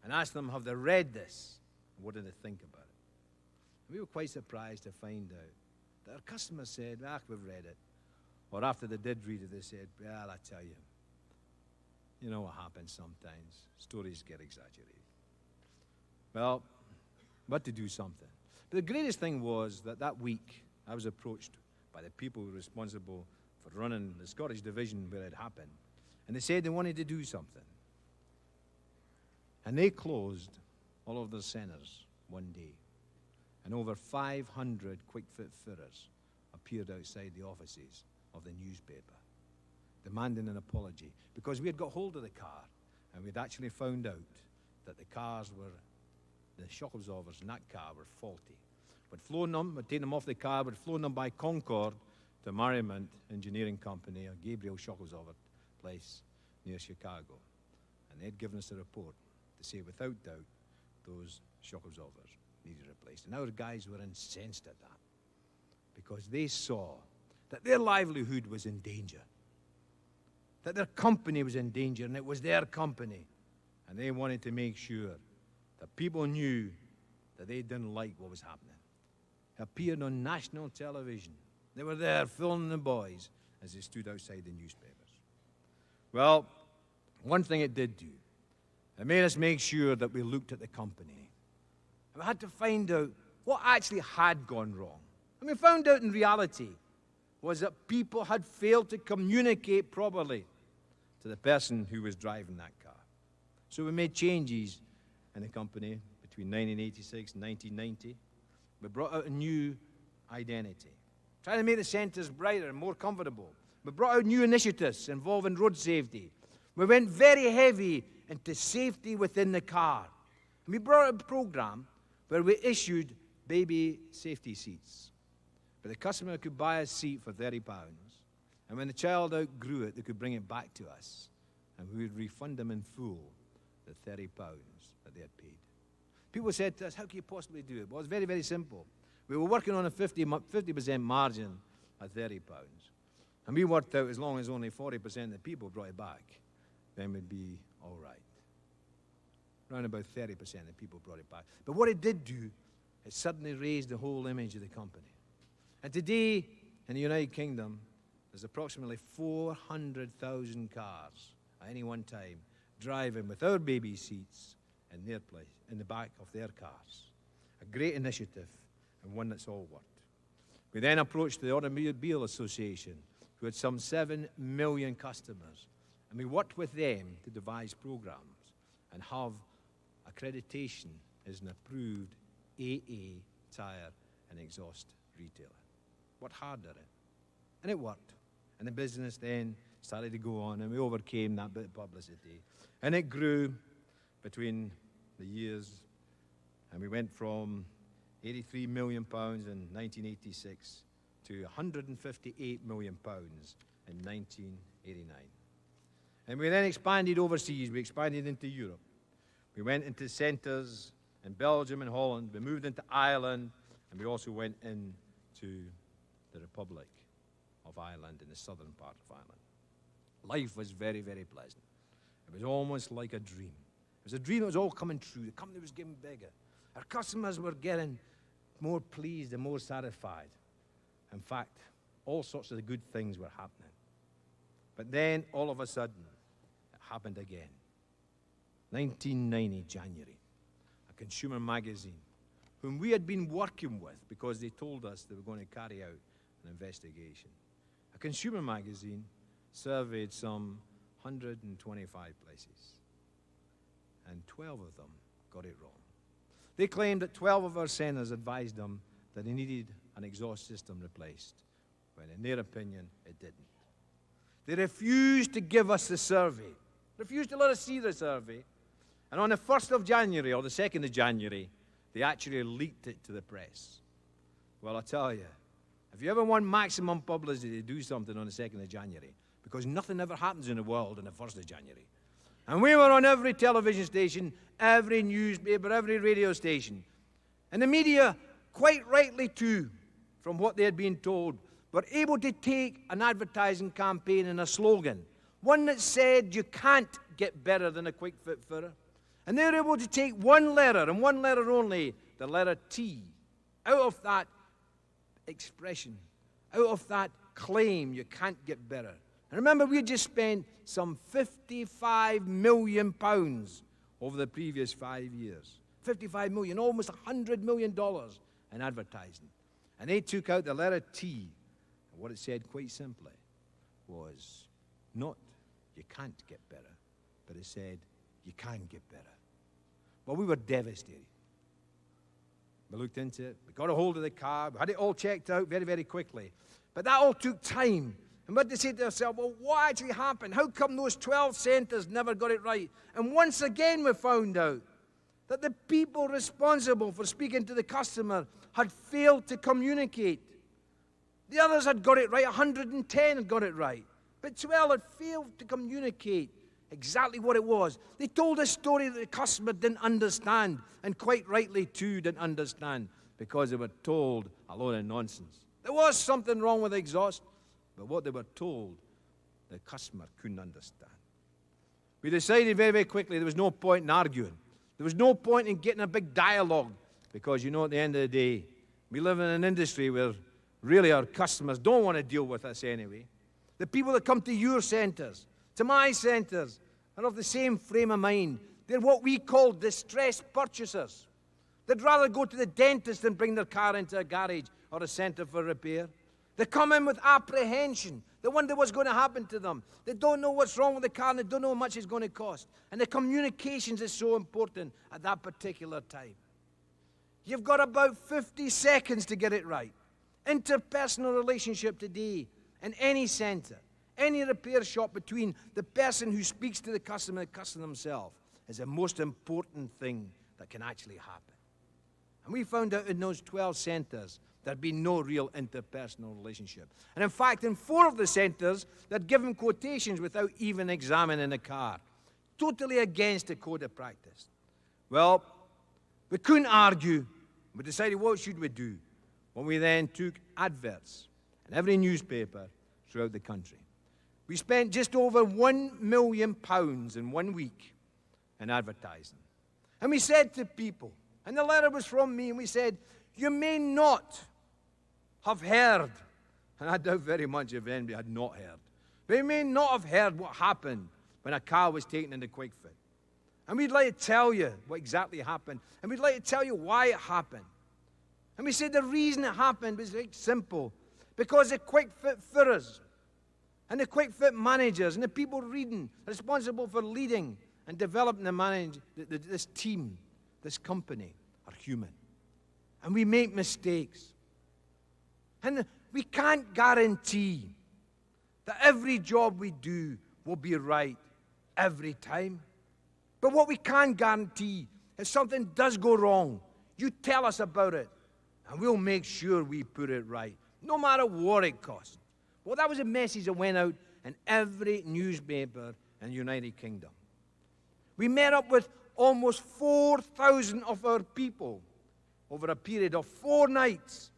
and ask them, have they read this? And what do they think about it? And we were quite surprised to find out that our customers said, we've read it. Or after they did read it, they said, well, I tell you, you know what happens sometimes. Stories get exaggerated. Well, we had to do something. But the greatest thing was that that week, I was approached by the people who were responsible for running the Scottish division where it happened. And they said they wanted to do something. And they closed all of their centers one day. And over 500 Quick Fit fitters appeared outside the offices of the newspaper. demanding an apology, because we had got hold of the car, and we'd actually found out that the shock absorbers in that car were faulty. We'd flown them, we'd taken them off the car, we'd flown them by Concorde to Marymount Engineering Company, a Gabriel shock absorber place near Chicago. And they'd given us a report to say, without doubt, those shock absorbers needed replaced. And our guys were incensed at that, because they saw that their livelihood was in danger, that their company was in danger, and it was their company. And they wanted to make sure that people knew that they didn't like what was happening. It appeared on national television. They were there filming the boys as they stood outside the newspapers. Well, one thing it did do, it made us make sure that we looked at the company. And we had to find out what actually had gone wrong. And we found out in reality was that people had failed to communicate properly to the person who was driving that car. So we made changes in the company between 1986 and 1990. We brought out a new identity, trying to make the centres brighter and more comfortable. We brought out new initiatives involving road safety. We went very heavy into safety within the car. And we brought out a program where we issued baby safety seats, where the customer could buy a seat for £30, and when the child outgrew it, they could bring it back to us, and we would refund them in full the £30 that they had paid. People said to us, how can you possibly do it? Well, it's very, very simple. We were working on a 50% margin at £30, and we worked out as long as only 40% of the people brought it back, then we'd be all right. Around about 30% of the people brought it back. But what it did do, it suddenly raised the whole image of the company. And today, in the United Kingdom, there's approximately 400,000 cars at any one time driving with our baby seats in their place, in the back of their cars. A great initiative, and one that's all worked. We then approached the Automobile Association, who had some 7 million customers, and we worked with them to devise programs and have accreditation as an approved AA tire and exhaust retailer. Worked hard at it, and it worked. And the business then started to go on, and we overcame that bit of publicity. And it grew between the years, and we went from £83 million in 1986 to £158 million in 1989. And we then expanded overseas. We expanded into Europe. We went into centres in Belgium and Holland. We moved into Ireland, and we also went into the Republic of Ireland, in the southern part of Ireland. Life was very, very pleasant. It was almost like a dream. It was a dream that was all coming true. The company was getting bigger. Our customers were getting more pleased and more satisfied. In fact, all sorts of the good things were happening. But then, all of a sudden, it happened again. 1990, January, a consumer magazine, whom we had been working with because they told us they were going to carry out an investigation. A consumer magazine surveyed some 125 places, and 12 of them got it wrong. They claimed that 12 of our centres advised them that they needed an exhaust system replaced, when in their opinion, it didn't. They refused to give us the survey, refused to let us see the survey, and on the 1st of January, or the 2nd of January, they actually leaked it to the press. Well, I tell you, if you ever want maximum publicity, do something on the 2nd of January, because nothing ever happens in the world on the 1st of January. And we were on every television station, every newspaper, every radio station. And the media, quite rightly too, from what they had been told, were able to take an advertising campaign and a slogan, one that said you can't get better than a quick fit fitter. And they were able to take one letter, and one letter only, the letter T, out of that expression, out of that claim, you can't get better. And remember, we had just spent some £55 million over the previous 5 years. 55 million, almost $100 million in advertising. And they took out the letter T, and what it said quite simply was not you can't get better, but it said you can get better. Well, we were devastated. We looked into it, we got a hold of the car, we had it all checked out very, very quickly. But that all took time, And what they say to themselves, well, what actually happened? How come those 12 centres never got it right? And once again we found out that the people responsible for speaking to the customer had failed to communicate. The others had got it right, 110 had got it right. But 12 had failed to communicate exactly what it was. They told a story that the customer didn't understand, and quite rightly too didn't understand, because they were told a load of nonsense. There was something wrong with the exhaust, but what they were told, the customer couldn't understand. We decided very, very quickly there was no point in arguing. There was no point in getting a big dialogue, because, you know, at the end of the day, we live in an industry where really our customers don't want to deal with us anyway. The people that come to your centres, to my centres, are of the same frame of mind. They're what we call distressed purchasers. They'd rather go to the dentist than bring their car into a garage or a centre for repair. They come in with apprehension. They wonder what's going to happen to them. They don't know what's wrong with the car, and they don't know how much it's going to cost. And the communications is so important at that particular time. You've got about 50 seconds to get it right. Interpersonal relationship today in any centre, any repair shop, between the person who speaks to the customer and the customer themselves is the most important thing that can actually happen. And we found out in those 12 centres there'd been no real interpersonal relationship. And in fact, in 4 of the centres, they'd given quotations without even examining the car. Totally against the code of practice. Well, we couldn't argue. We decided, what should we do? Well, we then took adverts in every newspaper throughout the country. We spent just over £1 million in 1 week in advertising. And we said to people, and the letter was from me, and we said, you may not have heard, and I doubt very much if anybody had not heard, but you may not have heard what happened when a car was taken into Quick Fit. And we'd like to tell you what exactly happened, and we'd like to tell you why it happened. And we said the reason it happened was very simple, because the Quick Fit fitters and the Quick Fit managers and the people responsible for leading and developing this team, this company, are human. And we make mistakes. And we can't guarantee that every job we do will be right every time. But what we can guarantee, if something does go wrong, you tell us about it, and we'll make sure we put it right, no matter what it costs. Well, that was a message that went out in every newspaper in the United Kingdom. We met up with almost 4,000 of our people over a period of 4 nights.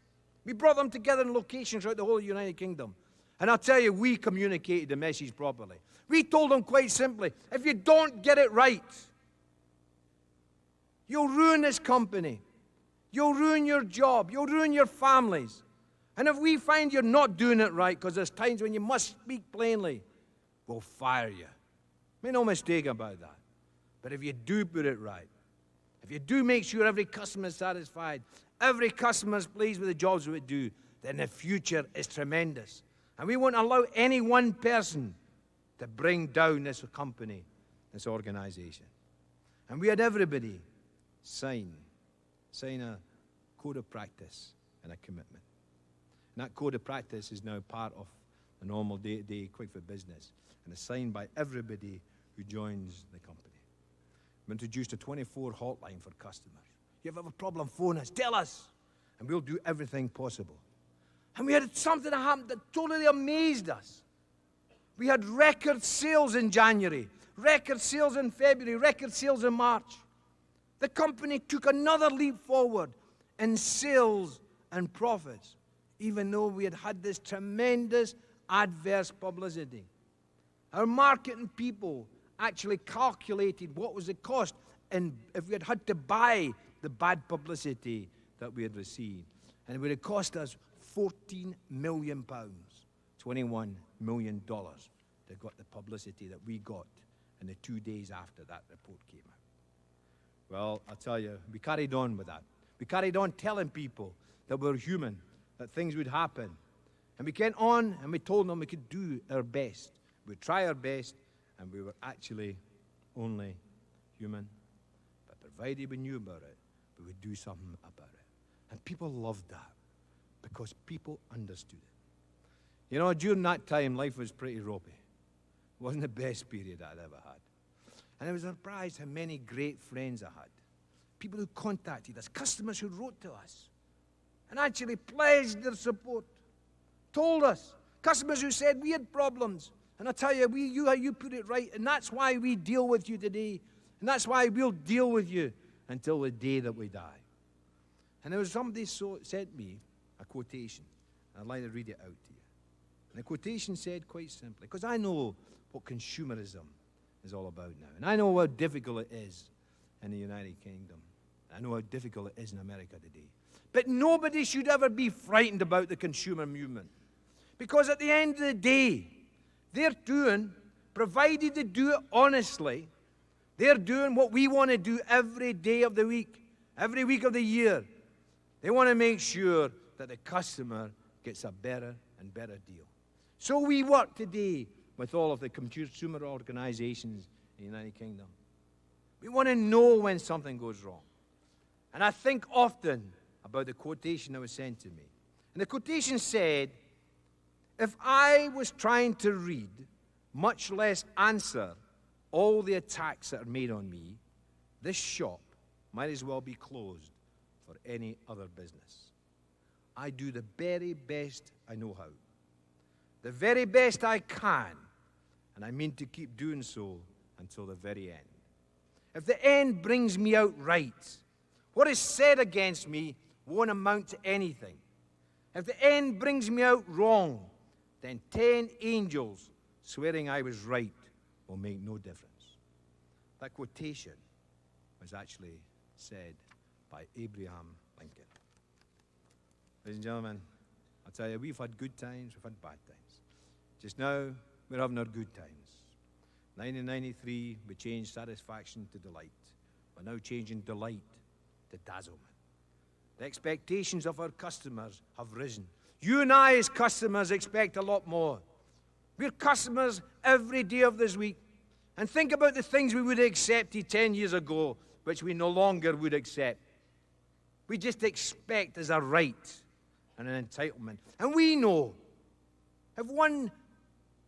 We brought them together in locations throughout the whole United Kingdom. And I'll tell you, we communicated the message properly. We told them quite simply, if you don't get it right, you'll ruin this company. You'll ruin your job. You'll ruin your families. And if we find you're not doing it right, because there's times when you must speak plainly, we'll fire you. Make no mistake about that. But if you do put it right, if you do make sure every customer is satisfied, every customer is pleased with the jobs we do, then the future is tremendous. And we won't allow any one person to bring down this company, this organization. And we had everybody sign a code of practice and a commitment. And that code of practice is now part of the normal day-to-day Quick Fit business, and is signed by everybody who joins the company. We introduced a 24 hotline for customers. You have a problem, phone us, tell us, and we'll do everything possible. And we had something that happened that totally amazed us. We had record sales in January, record sales in February, record sales in March. The company took another leap forward in sales and profits, even though we had had this tremendous adverse publicity. Our marketing people actually calculated what was the cost, and if we had had to buy the bad publicity that we had received. And it would have cost us £14 million, $21 million, to get the publicity that we got in the 2 days after that report came out. Well, I'll tell you, we carried on with that. We carried on telling people that we're human, that things would happen. And we went on and we told them we could do our best. We'd try our best, and we were actually only human. But provided we knew about it, we would do something about it. And people loved that, because people understood it. You know, during that time, life was pretty ropey. It wasn't the best period I'd ever had. And I was surprised how many great friends I had. People who contacted us, customers who wrote to us, and actually pledged their support, told us. Customers who said, we had problems, and I tell you, you put it right, and that's why we deal with you today, and that's why we'll deal with you until the day that we die. And there was somebody sent me a quotation. I'd like to read it out to you. And the quotation said quite simply, because I know what consumerism is all about now, and I know how difficult it is in the United Kingdom. I know how difficult it is in America today. But nobody should ever be frightened about the consumer movement. Because at the end of the day, they're doing, provided they do it honestly, they're doing what we want to do every day of the week, every week of the year. They want to make sure that the customer gets a better and better deal. So we work today with all of the consumer organizations in the United Kingdom. We want to know when something goes wrong. And I think often about the quotation that was sent to me. And the quotation said, if I was trying to read, much less answer, all the attacks that are made on me, this shop might as well be closed for any other business. I do the very best I know how. The very best I can, and I mean to keep doing so until the very end. If the end brings me out right, what is said against me won't amount to anything. If the end brings me out wrong, then 10 angels swearing I was right will make no difference. That quotation was actually said by Abraham Lincoln. Ladies and gentlemen, I'll tell you, we've had good times, we've had bad times. Just now, we're having our good times. 1993, we changed satisfaction to delight. We're now changing delight to dazzlement. The expectations of our customers have risen. You and I, as customers, expect a lot more. We're customers every day of this week. And think about the things we would have accepted 10 years ago, which we no longer would accept. We just expect as a right and an entitlement. And we know if one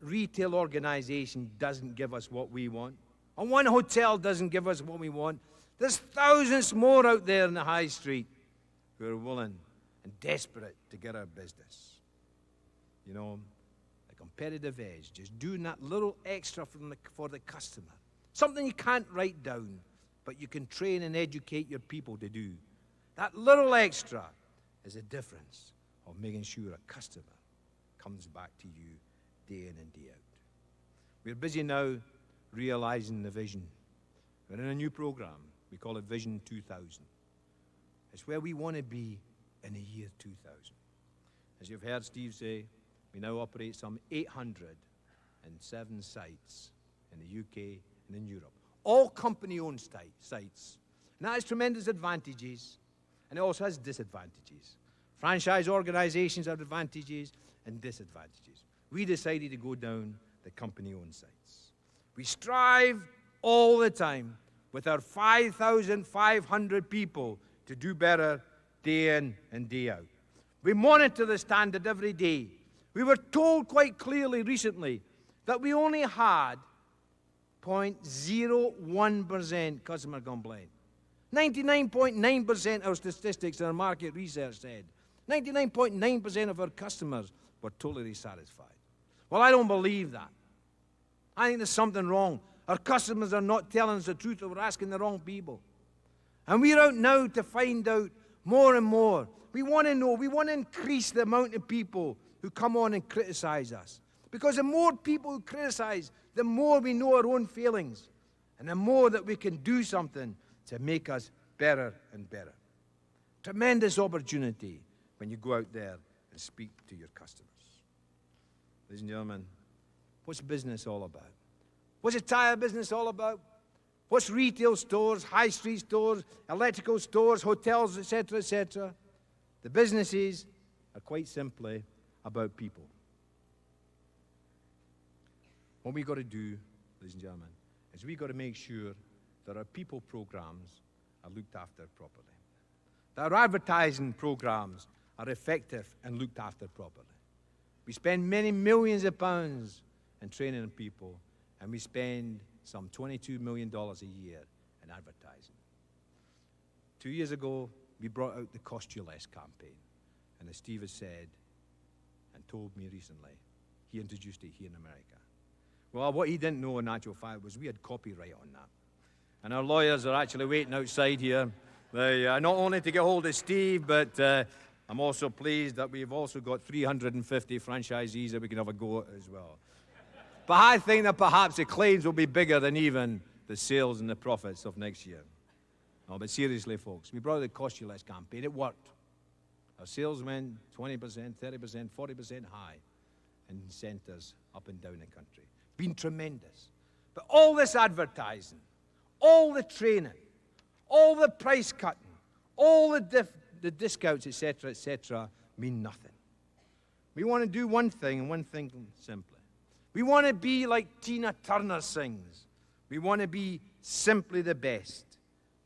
retail organization doesn't give us what we want, or one hotel doesn't give us what we want, there's thousands more out there in the high street who are willing and desperate to get our business. You know, the competitive edge, just doing that little extra for the customer. Something you can't write down, but you can train and educate your people to do. That little extra is the difference of making sure a customer comes back to you day in and day out. We're busy now realizing the vision. We're in a new program. We call it Vision 2000. It's where we want to be in the year 2000. As you've heard Steve say, we now operate some 807 sites in the UK and in Europe. All company-owned sites. And that has tremendous advantages, and it also has disadvantages. Franchise organizations have advantages and disadvantages. We decided to go down the company-owned sites. We strive all the time with our 5,500 people to do better day in and day out. We monitor the standard every day. We were told quite clearly recently that we only had 0.01% customer complaint. 99.9% of our statistics in our market research said 99.9% of our customers were totally satisfied. Well, I don't believe that. I think there's something wrong. Our customers are not telling us the truth, or we're asking the wrong people. And we're out now to find out more and more. We want to know, we want to increase the amount of people who come on and criticize us. Because the more people who criticize, the more we know our own failings, and the more that we can do something to make us better and better. Tremendous opportunity when you go out there and speak to your customers. Ladies and gentlemen, what's business all about? What's a tire business all about? What's retail stores, high street stores, electrical stores, hotels, etc., etc.? The businesses are quite simply about people. What we've got to do, ladies and gentlemen, is we've got to make sure that our people programs are looked after properly. That our advertising programs are effective and looked after properly. We spend many millions of pounds in training people, and we spend some $22 million a year in advertising. 2 years ago, we brought out the Cost You Less campaign. And as Steve has said and told me recently, he introduced it here in America. Well, what he didn't know in actual fact was we had copyright on that. And our lawyers are actually waiting outside here. They, not only to get hold of Steve, but I'm also pleased that we've also got 350 franchisees that we can have a go at as well. But I think that perhaps the claims will be bigger than even the sales and the profits of next year. No, but seriously, folks, we brought the Cost You Less campaign. It worked. Our sales went 20%, 30%, 40% high in centres up and down the country. Been tremendous. But all this advertising, all the training, all the price cutting, all the discounts, etc., mean nothing. We want to do one thing, and one thing simply. We want to be like Tina Turner sings. We want to be simply the best,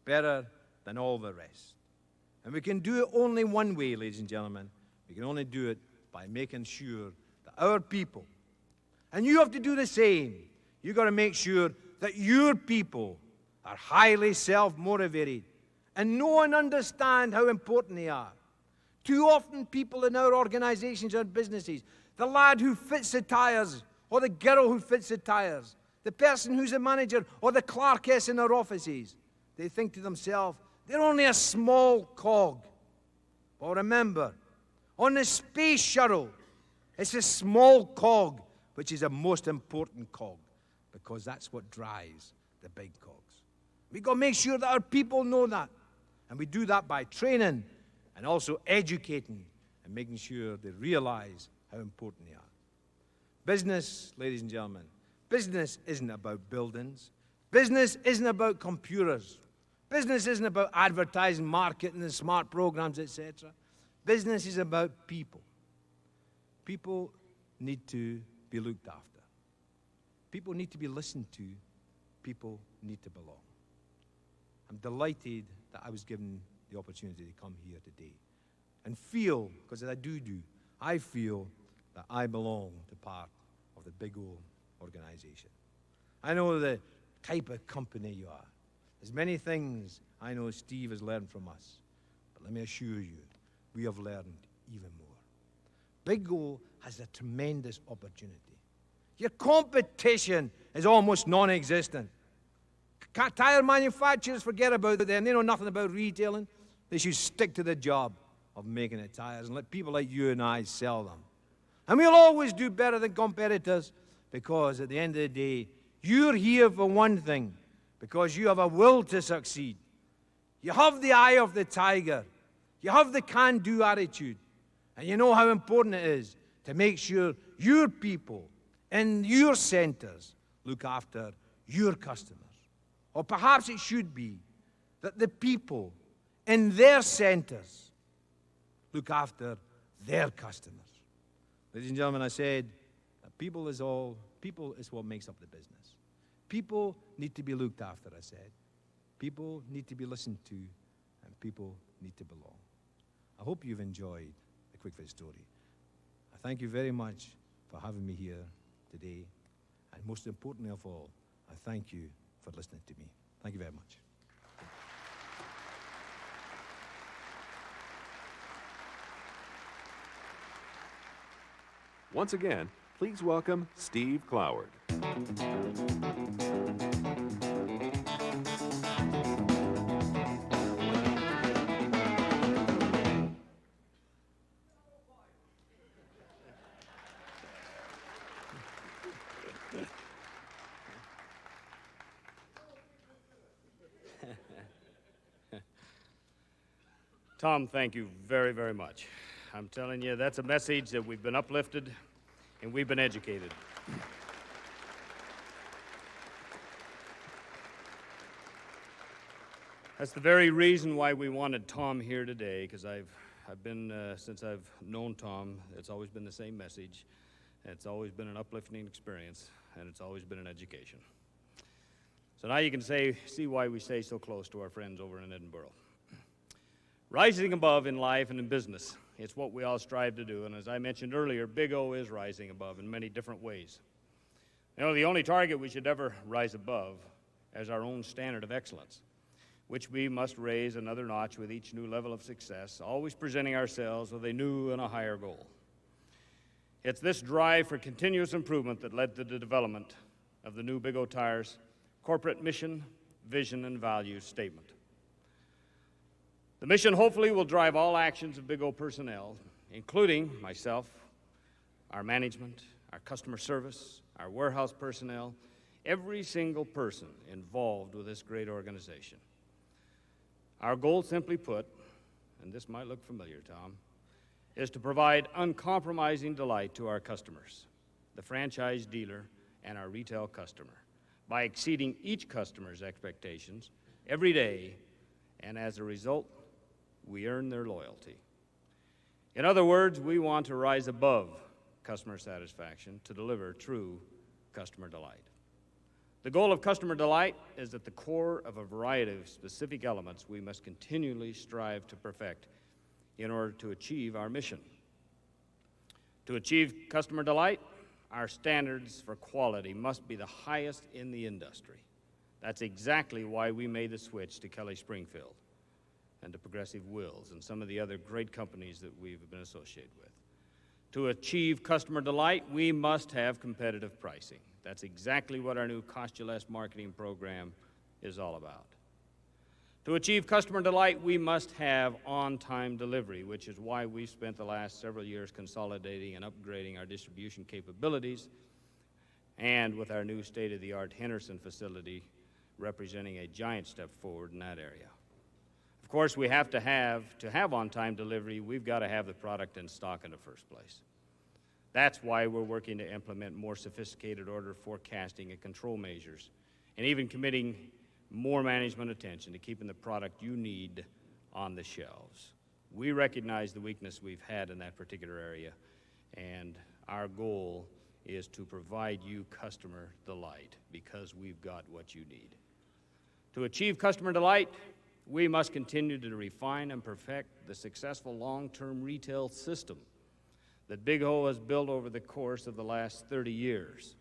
better than all the rest. And we can do it only one way, ladies and gentlemen. We can only do it by making sure that our people, and you have to do the same, you've got to make sure that your people are highly self-motivated and know and understand how important they are. Too often people in our organizations or businesses, the lad who fits the tires or the girl who fits the tires, the person who's a manager or the clerkess in our offices, they think to themselves, they're only a small cog. But remember, on the space shuttle, it's a small cog, which is a most important cog, because that's what drives the big cogs. We've got to make sure that our people know that. And we do that by training and also educating and making sure they realize how important they are. Business, ladies and gentlemen, business isn't about buildings. Business isn't about computers. Business isn't about advertising, marketing, and smart programs, etc. Business is about people. People need to be looked after. People need to be listened to. People need to belong. I'm delighted that I was given the opportunity to come here today and feel, because I feel that I belong to part of the big old organization. I know the type of company you are. There's many things I know Steve has learned from us, but let me assure you, we have learned even more. Big O has a tremendous opportunity. Your competition is almost non-existent. Tire manufacturers, forget about it then. They know nothing about retailing. They should stick to the job of making the tires and let people like you and I sell them. And we'll always do better than competitors, because at the end of the day, you're here for one thing, because you have a will to succeed. You have the eye of the tiger. You have the can-do attitude. And you know how important it is to make sure your people in your centers look after your customers. Or perhaps it should be that the people in their centers look after their customers. Ladies and gentlemen, I said that people is what makes up the business. People need to be looked after, I said. People need to be listened to, and people need to belong. I hope you've enjoyed the Kwik Fit story. I thank you very much for having me here today. And most importantly of all, I thank you for listening to me. Thank you very much. Once again, please welcome Steve Cloward. Tom, thank you very, very much. I'm telling you, that's a message that we've been uplifted and we've been educated. That's the very reason why we wanted Tom here today, because I've been, since I've known Tom, it's always been the same message. It's always been an uplifting experience, and it's always been an education. So now you can see why we stay so close to our friends over in Edinburgh. Rising above in life and in business It's what we all strive to do, and as I mentioned earlier, Big O is rising above in many different ways. You know, the only target we should ever rise above is our own standard of excellence, which we must raise another notch with each new level of success, always presenting ourselves with a new and a higher goal. It's this drive for continuous improvement that led to the development of the new Big O Tires corporate mission, vision, and values statement. The mission hopefully will drive all actions of Big O personnel, including myself, our management, our customer service, our warehouse personnel, every single person involved with this great organization. Our goal, simply put, and this might look familiar, Tom, is to provide uncompromising delight to our customers, the franchise dealer and our retail customer, by exceeding each customer's expectations every day, and as a result, we earn their loyalty. In other words, we want to rise above customer satisfaction to deliver true customer delight. The goal of customer delight is at the core of a variety of specific elements we must continually strive to perfect in order to achieve our mission. To achieve customer delight, our standards for quality must be the highest in the industry. That's exactly why we made the switch to Kelly Springfield and to Progressive Wills and some of the other great companies that we've been associated with. To achieve customer delight, we must have competitive pricing. That's exactly what our new Cost You Less marketing program is all about. To achieve customer delight, we must have on-time delivery, which is why we've spent the last several years consolidating and upgrading our distribution capabilities, and with our new state-of-the-art Henderson facility representing a giant step forward in that area. Of course, we have to have on-time delivery, we've got to have the product in stock in the first place. That's why we're working to implement more sophisticated order forecasting and control measures, and even committing more management attention to keeping the product you need on the shelves. We recognize the weakness we've had in that particular area, and our goal is to provide you customer delight because we've got what you need. To achieve customer delight, we must continue to refine and perfect the successful long-term retail system that Big O has built over the course of the last 30 years.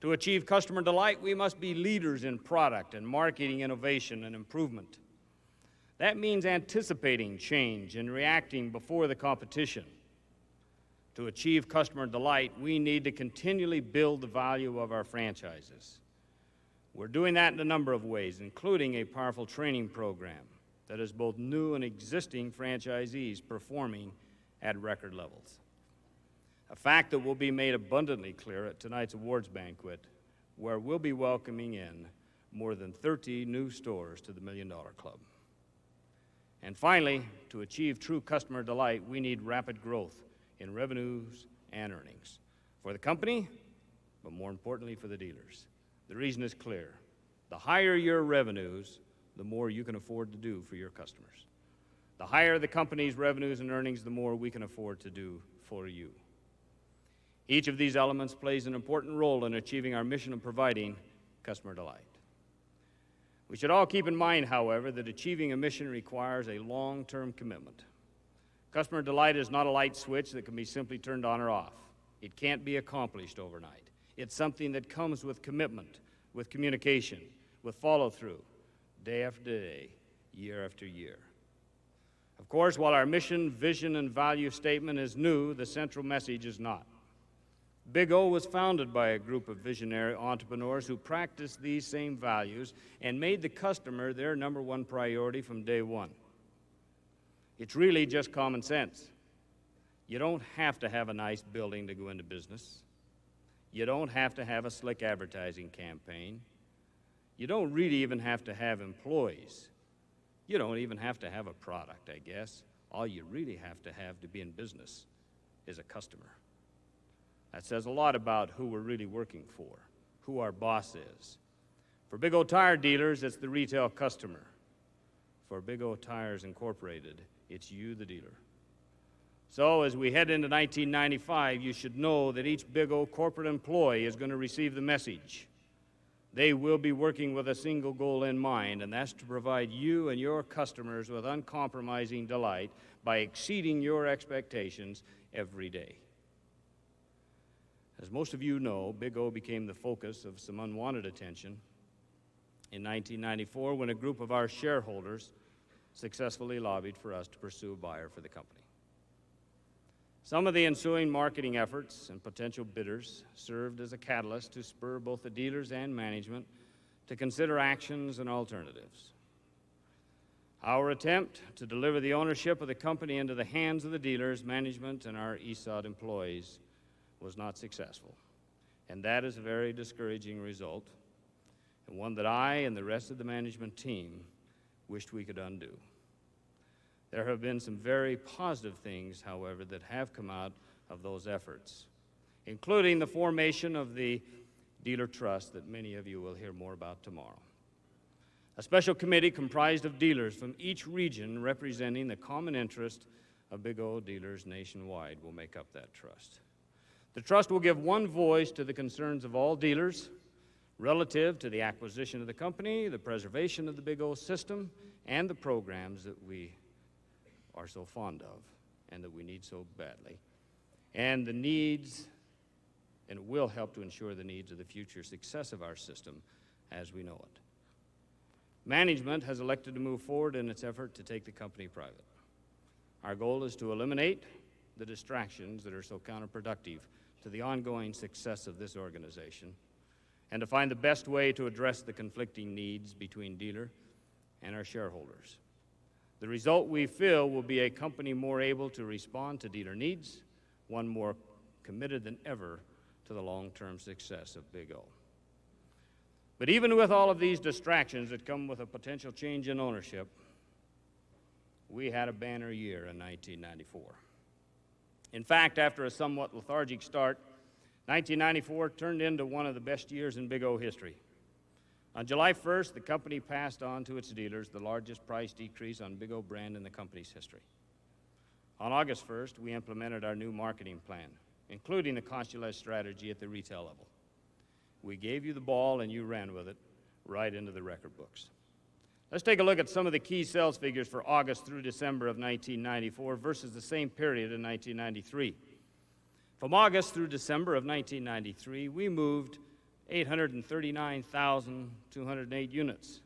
To achieve customer delight, we must be leaders in product and marketing innovation and improvement. That means anticipating change and reacting before the competition. To achieve customer delight, we need to continually build the value of our franchises. We're doing that in a number of ways, including a powerful training program that has both new and existing franchisees performing at record levels. A fact that will be made abundantly clear at tonight's awards banquet, where we'll be welcoming in more than 30 new stores to the $1 Million Club. And finally, to achieve true customer delight, we need rapid growth in revenues and earnings for the company, but more importantly for the dealers. The reason is clear. The higher your revenues, the more you can afford to do for your customers. The higher the company's revenues and earnings, the more we can afford to do for you. Each of these elements plays an important role in achieving our mission of providing customer delight. We should all keep in mind, however, that achieving a mission requires a long-term commitment. Customer delight is not a light switch that can be simply turned on or off. It can't be accomplished overnight. It's something that comes with commitment, with communication, with follow-through, day after day, year after year. Of course, while our mission, vision, and value statement is new, the central message is not. Big O was founded by a group of visionary entrepreneurs who practiced these same values and made the customer their number one priority from day one. It's really just common sense. You don't have to have a nice building to go into business. You don't have to have a slick advertising campaign. You don't really even have to have employees. You don't even have to have a product, I guess. All you really have to be in business is a customer. That says a lot about who we're really working for, who our boss is. For Big O Tire dealers, it's the retail customer. For Big O Tires Incorporated, it's you, the dealer. So as we head into 1995, you should know that each Big O corporate employee is going to receive the message. They will be working with a single goal in mind, and that's to provide you and your customers with uncompromising delight by exceeding your expectations every day. As most of you know, Big O became the focus of some unwanted attention in 1994 when a group of our shareholders successfully lobbied for us to pursue a buyer for the company. Some of the ensuing marketing efforts and potential bidders served as a catalyst to spur both the dealers and management to consider actions and alternatives. Our attempt to deliver the ownership of the company into the hands of the dealers, management, and our ESOT employees was not successful. And that is a very discouraging result, and one that I and the rest of the management team wished we could undo. There have been some very positive things, however, that have come out of those efforts, including the formation of the Dealer Trust that many of you will hear more about tomorrow. A special committee comprised of dealers from each region representing the common interest of Big O dealers nationwide will make up that trust. The trust will give one voice to the concerns of all dealers relative to the acquisition of the company, the preservation of the Big O system, and the programs that we are so fond of and that we need so badly, and the needs, and it will help to ensure the needs of the future success of our system as we know it. Management has elected to move forward in its effort to take the company private. Our goal is to eliminate the distractions that are so counterproductive to the ongoing success of this organization, and to find the best way to address the conflicting needs between dealer and our shareholders. The result, we feel, will be a company more able to respond to dealer needs, one more committed than ever to the long-term success of Big O. But even with all of these distractions that come with a potential change in ownership, we had a banner year in 1994. In fact, after a somewhat lethargic start, 1994 turned into one of the best years in Big O history. On July 1st, the company passed on to its dealers the largest price decrease on Big O brand in the company's history. On August 1st, we implemented our new marketing plan, including the cost-you-less strategy at the retail level. We gave you the ball and you ran with it right into the record books. Let's take a look at some of the key sales figures for August through December of 1994 versus the same period in 1993. From August through December of 1993, we moved 839,208 units.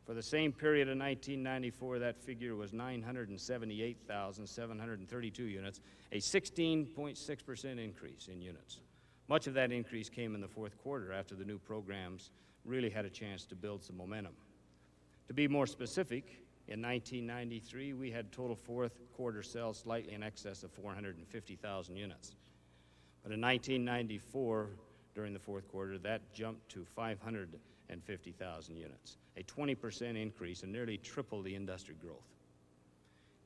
For the same period in 1994, that figure was 978,732 units, a 16.6% increase in units. Much of that increase came in the fourth quarter after the new programs really had a chance to build some momentum. To be more specific, in 1993, we had total fourth quarter sales slightly in excess of 450,000 units. But in 1994, during the fourth quarter, that jumped to 550,000 units, a 20% increase and nearly triple the industry growth.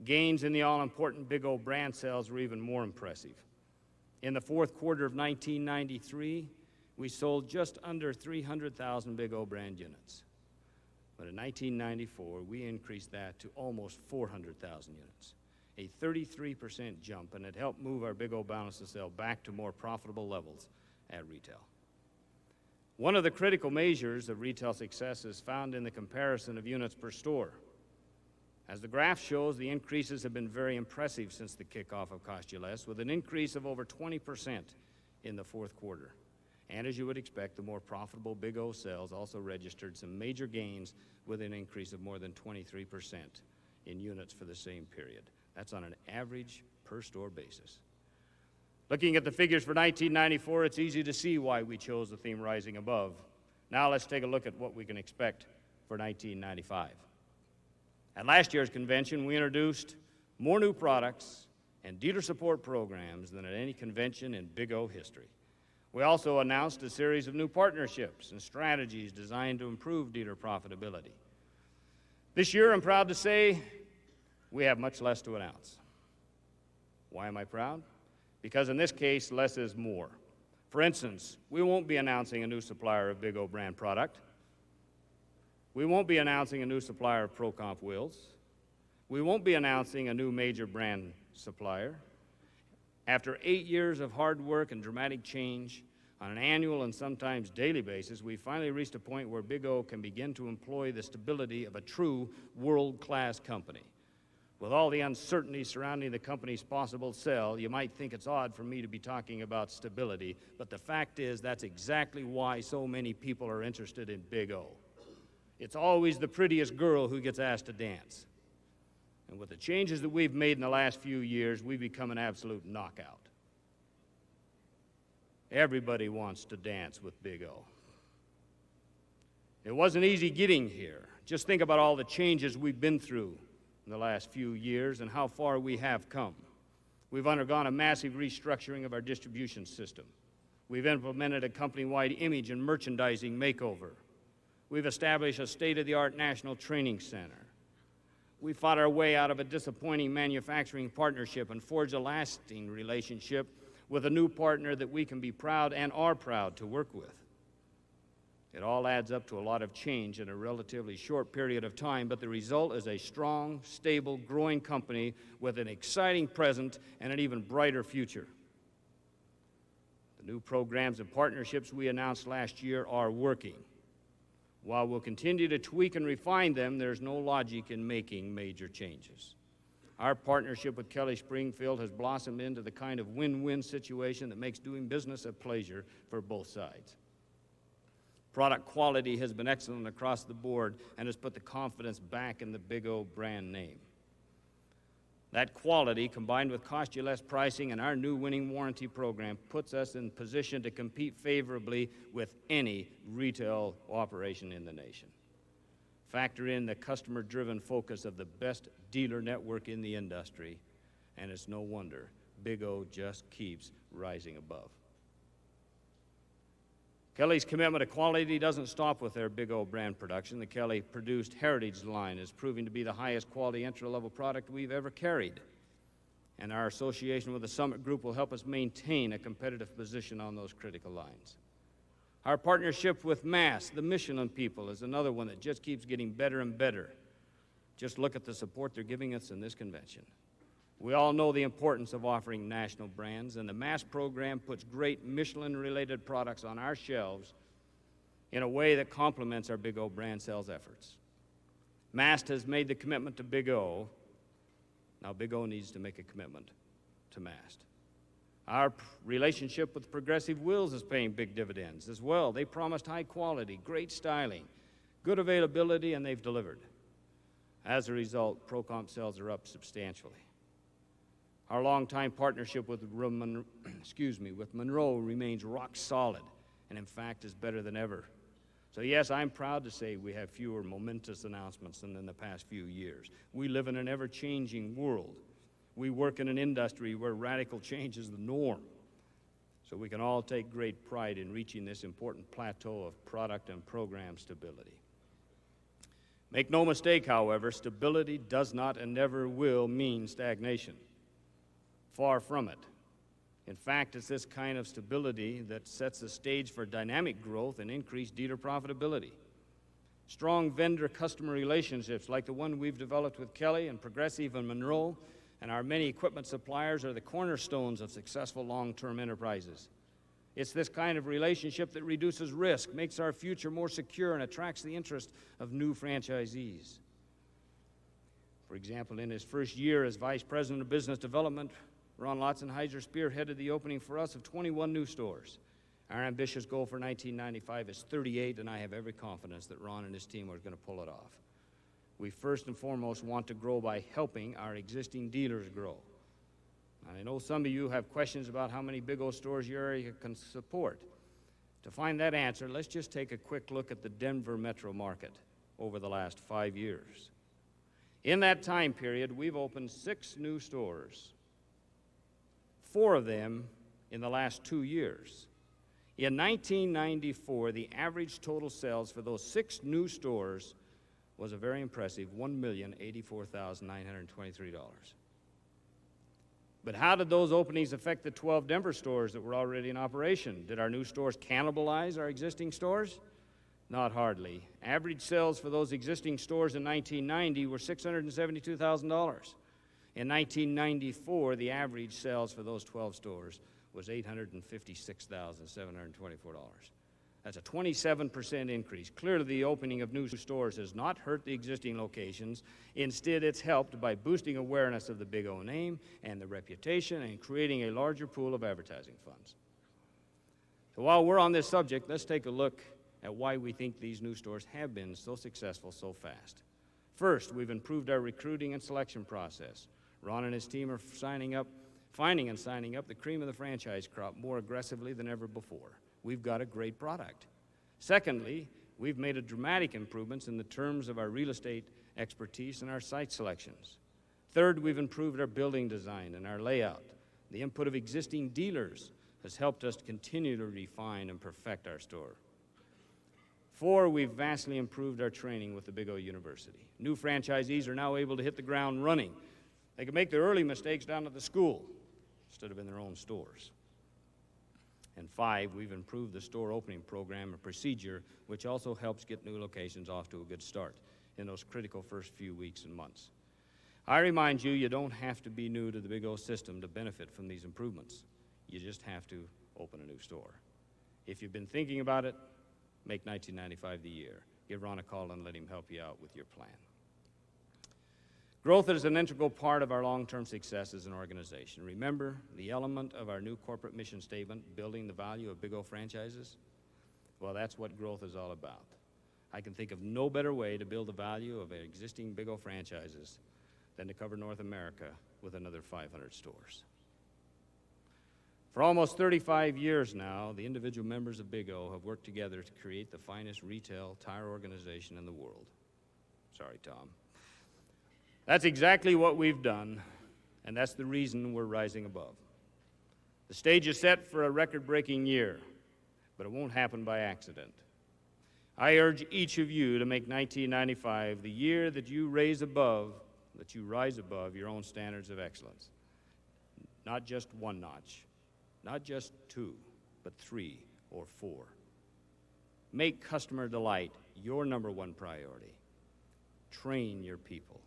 Gains in the all-important Big O brand sales were even more impressive. In the fourth quarter of 1993, we sold just under 300,000 Big O brand units. But in 1994, we increased that to almost 400,000 units, a 33% jump, and it helped move our Big O balance of sale back to more profitable levels at retail. One of the critical measures of retail success is found in the comparison of units per store. As the graph shows, the increases have been very impressive since the kickoff of Cost-You-Less, with an increase of over 20% in the fourth quarter. And as you would expect, the more profitable Big O sales also registered some major gains with an increase of more than 23% in units for the same period. That's on an average per store basis. Looking at the figures for 1994, it's easy to see why we chose the theme Rising Above. Now let's take a look at what we can expect for 1995. At last year's convention, we introduced more new products and dealer support programs than at any convention in Big O history. We also announced a series of new partnerships and strategies designed to improve dealer profitability. This year, I'm proud to say, we have much less to announce. Why am I proud? Because in this case, less is more. For instance, we won't be announcing a new supplier of Big O brand product. We won't be announcing a new supplier of ProComp wheels. We won't be announcing a new major brand supplier. After 8 years of hard work and dramatic change, On an annual and sometimes daily basis, we finally reached a point where Big O can begin to employ the stability of a true world-class company. With all the uncertainty surrounding the company's possible sale, you might think it's odd for me to be talking about stability, but the fact is that's exactly why so many people are interested in Big O. It's always the prettiest girl who gets asked to dance. And with the changes that we've made in the last few years, we've become an absolute knockout. Everybody wants to dance with Big O. It wasn't easy getting here. Just think about all the changes we've been through in the last few years and how far we have come. We've undergone a massive restructuring of our distribution system. We've implemented a company-wide image and merchandising makeover. We've established a state-of-the-art national training center. We fought our way out of a disappointing manufacturing partnership and forged a lasting relationship with a new partner that we can be proud and are proud to work with. It all adds up to a lot of change in a relatively short period of time, but the result is a strong, stable, growing company with an exciting present and an even brighter future. The new programs and partnerships we announced last year are working. While we'll continue to tweak and refine them, there's no logic in making major changes. Our partnership with Kelly Springfield has blossomed into the kind of win-win situation that makes doing business a pleasure for both sides. Product quality has been excellent across the board and has put the confidence back in the Big O brand name. That quality, combined with cost-you-less pricing and our new winning warranty program, puts us in position to compete favorably with any retail operation in the nation. Factor in the customer-driven focus of the best dealer network in the industry, and it's no wonder Big O just keeps rising above. Kelly's commitment to quality doesn't stop with their Big O brand production. The Kelly-produced Heritage line is proving to be the highest quality entry-level product we've ever carried. And our association with the Summit Group will help us maintain a competitive position on those critical lines. Our partnership with Mast, the Michelin people, is another one that just keeps getting better and better. Just look at the support they're giving us in this convention. We all know the importance of offering national brands, and the Mast program puts great Michelin-related products on our shelves in a way that complements our Big O brand sales efforts. Mast has made the commitment to Big O. Now Big O needs to make a commitment to Mast. Our relationship with Progressive Wheels is paying big dividends as well. They promised high quality, great styling, good availability, and they've delivered. As a result, ProComp sales are up substantially. Our longtime partnership with Monroe remains rock solid, and in fact is better than ever. So yes, I'm proud to say we have fewer momentous announcements than in the past few years. We live in an ever-changing world. We work in an industry where radical change is the norm. So we can all take great pride in reaching this important plateau of product and program stability. Make no mistake, however, stability does not and never will mean stagnation. Far from it. In fact, it's this kind of stability that sets the stage for dynamic growth and increased dealer profitability. Strong vendor-customer relationships like the one we've developed with Kelly and Progressive and Monroe and our many equipment suppliers are the cornerstones of successful long-term enterprises. It's this kind of relationship that reduces risk, makes our future more secure, and attracts the interest of new franchisees. For example, in his first year as Vice President of Business Development, Ron Lotzenheiser spearheaded the opening for us of 21 new stores. Our ambitious goal for 1995 is 38, and I have every confidence that Ron and his team are going to pull it off. We first and foremost want to grow by helping our existing dealers grow. I know some of you have questions about how many Big O stores your area can support. To find that answer, let's just take a quick look at the Denver metro market over the last 5 years. In that time period, we've opened 6 new stores, 4 of them in the last 2 years. In 1994, the average total sales for those 6 new stores was a very impressive $1,084,923. But how did those openings affect the 12 Denver stores that were already in operation? Did our new stores cannibalize our existing stores? Not hardly. Average sales for those existing stores in 1990 were $672,000. In 1994, the average sales for those 12 stores was $856,724. That's a 27% increase. Clearly, the opening of new stores has not hurt the existing locations. Instead, it's helped by boosting awareness of the Big O name and the reputation and creating a larger pool of advertising funds. So while we're on this subject, let's take a look at why we think these new stores have been so successful so fast. First, we've improved our recruiting and selection process. Ron and his team are finding and signing up the cream of the franchise crop more aggressively than ever before. We've got a great product. Secondly, we've made a dramatic improvements in the terms of our real estate expertise and our site selections. Third, we've improved our building design and our layout. The input of existing dealers has helped us to continue to refine and perfect our store. 4, we've vastly improved our training with the Big O University. New franchisees are now able to hit the ground running. They can make their early mistakes down at the school instead of in their own stores. And 5, we've improved the store opening program and procedure, which also helps get new locations off to a good start in those critical first few weeks and months. I remind you, you don't have to be new to the Big O system to benefit from these improvements. You just have to open a new store. If you've been thinking about it, make 1995 the year. Give Ron a call and let him help you out with your plan. Growth is an integral part of our long-term success as an organization. Remember the element of our new corporate mission statement, building the value of Big O franchises? Well, that's what growth is all about. I can think of no better way to build the value of our existing Big O franchises than to cover North America with another 500 stores. For almost 35 years now, the individual members of Big O have worked together to create the finest retail tire organization in the world. Sorry, Tom. That's exactly what we've done, and that's the reason we're rising above. The stage is set for a record-breaking year, but it won't happen by accident. I urge each of you to make 1995 the year that you rise above your own standards of excellence. Not just one notch, not just 2, but 3 or 4. Make customer delight your number one priority. Train your people.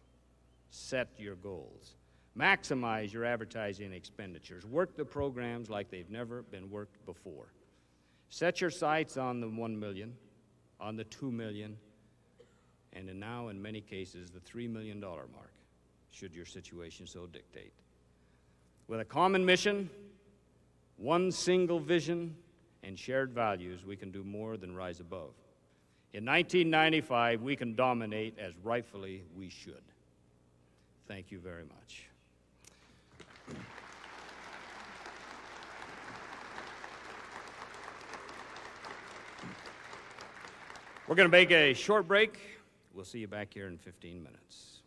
Set your goals. Maximize your advertising expenditures. Work the programs like they've never been worked before. Set your sights on the 1 million, on the 2 million, and now, in many cases, the $3 million mark, should your situation so dictate. With a common mission, one single vision, and shared values, we can do more than rise above. In 1995, we can dominate as rightfully we should. Thank you very much. We're going to make a short break. We'll see you back here in 15 minutes.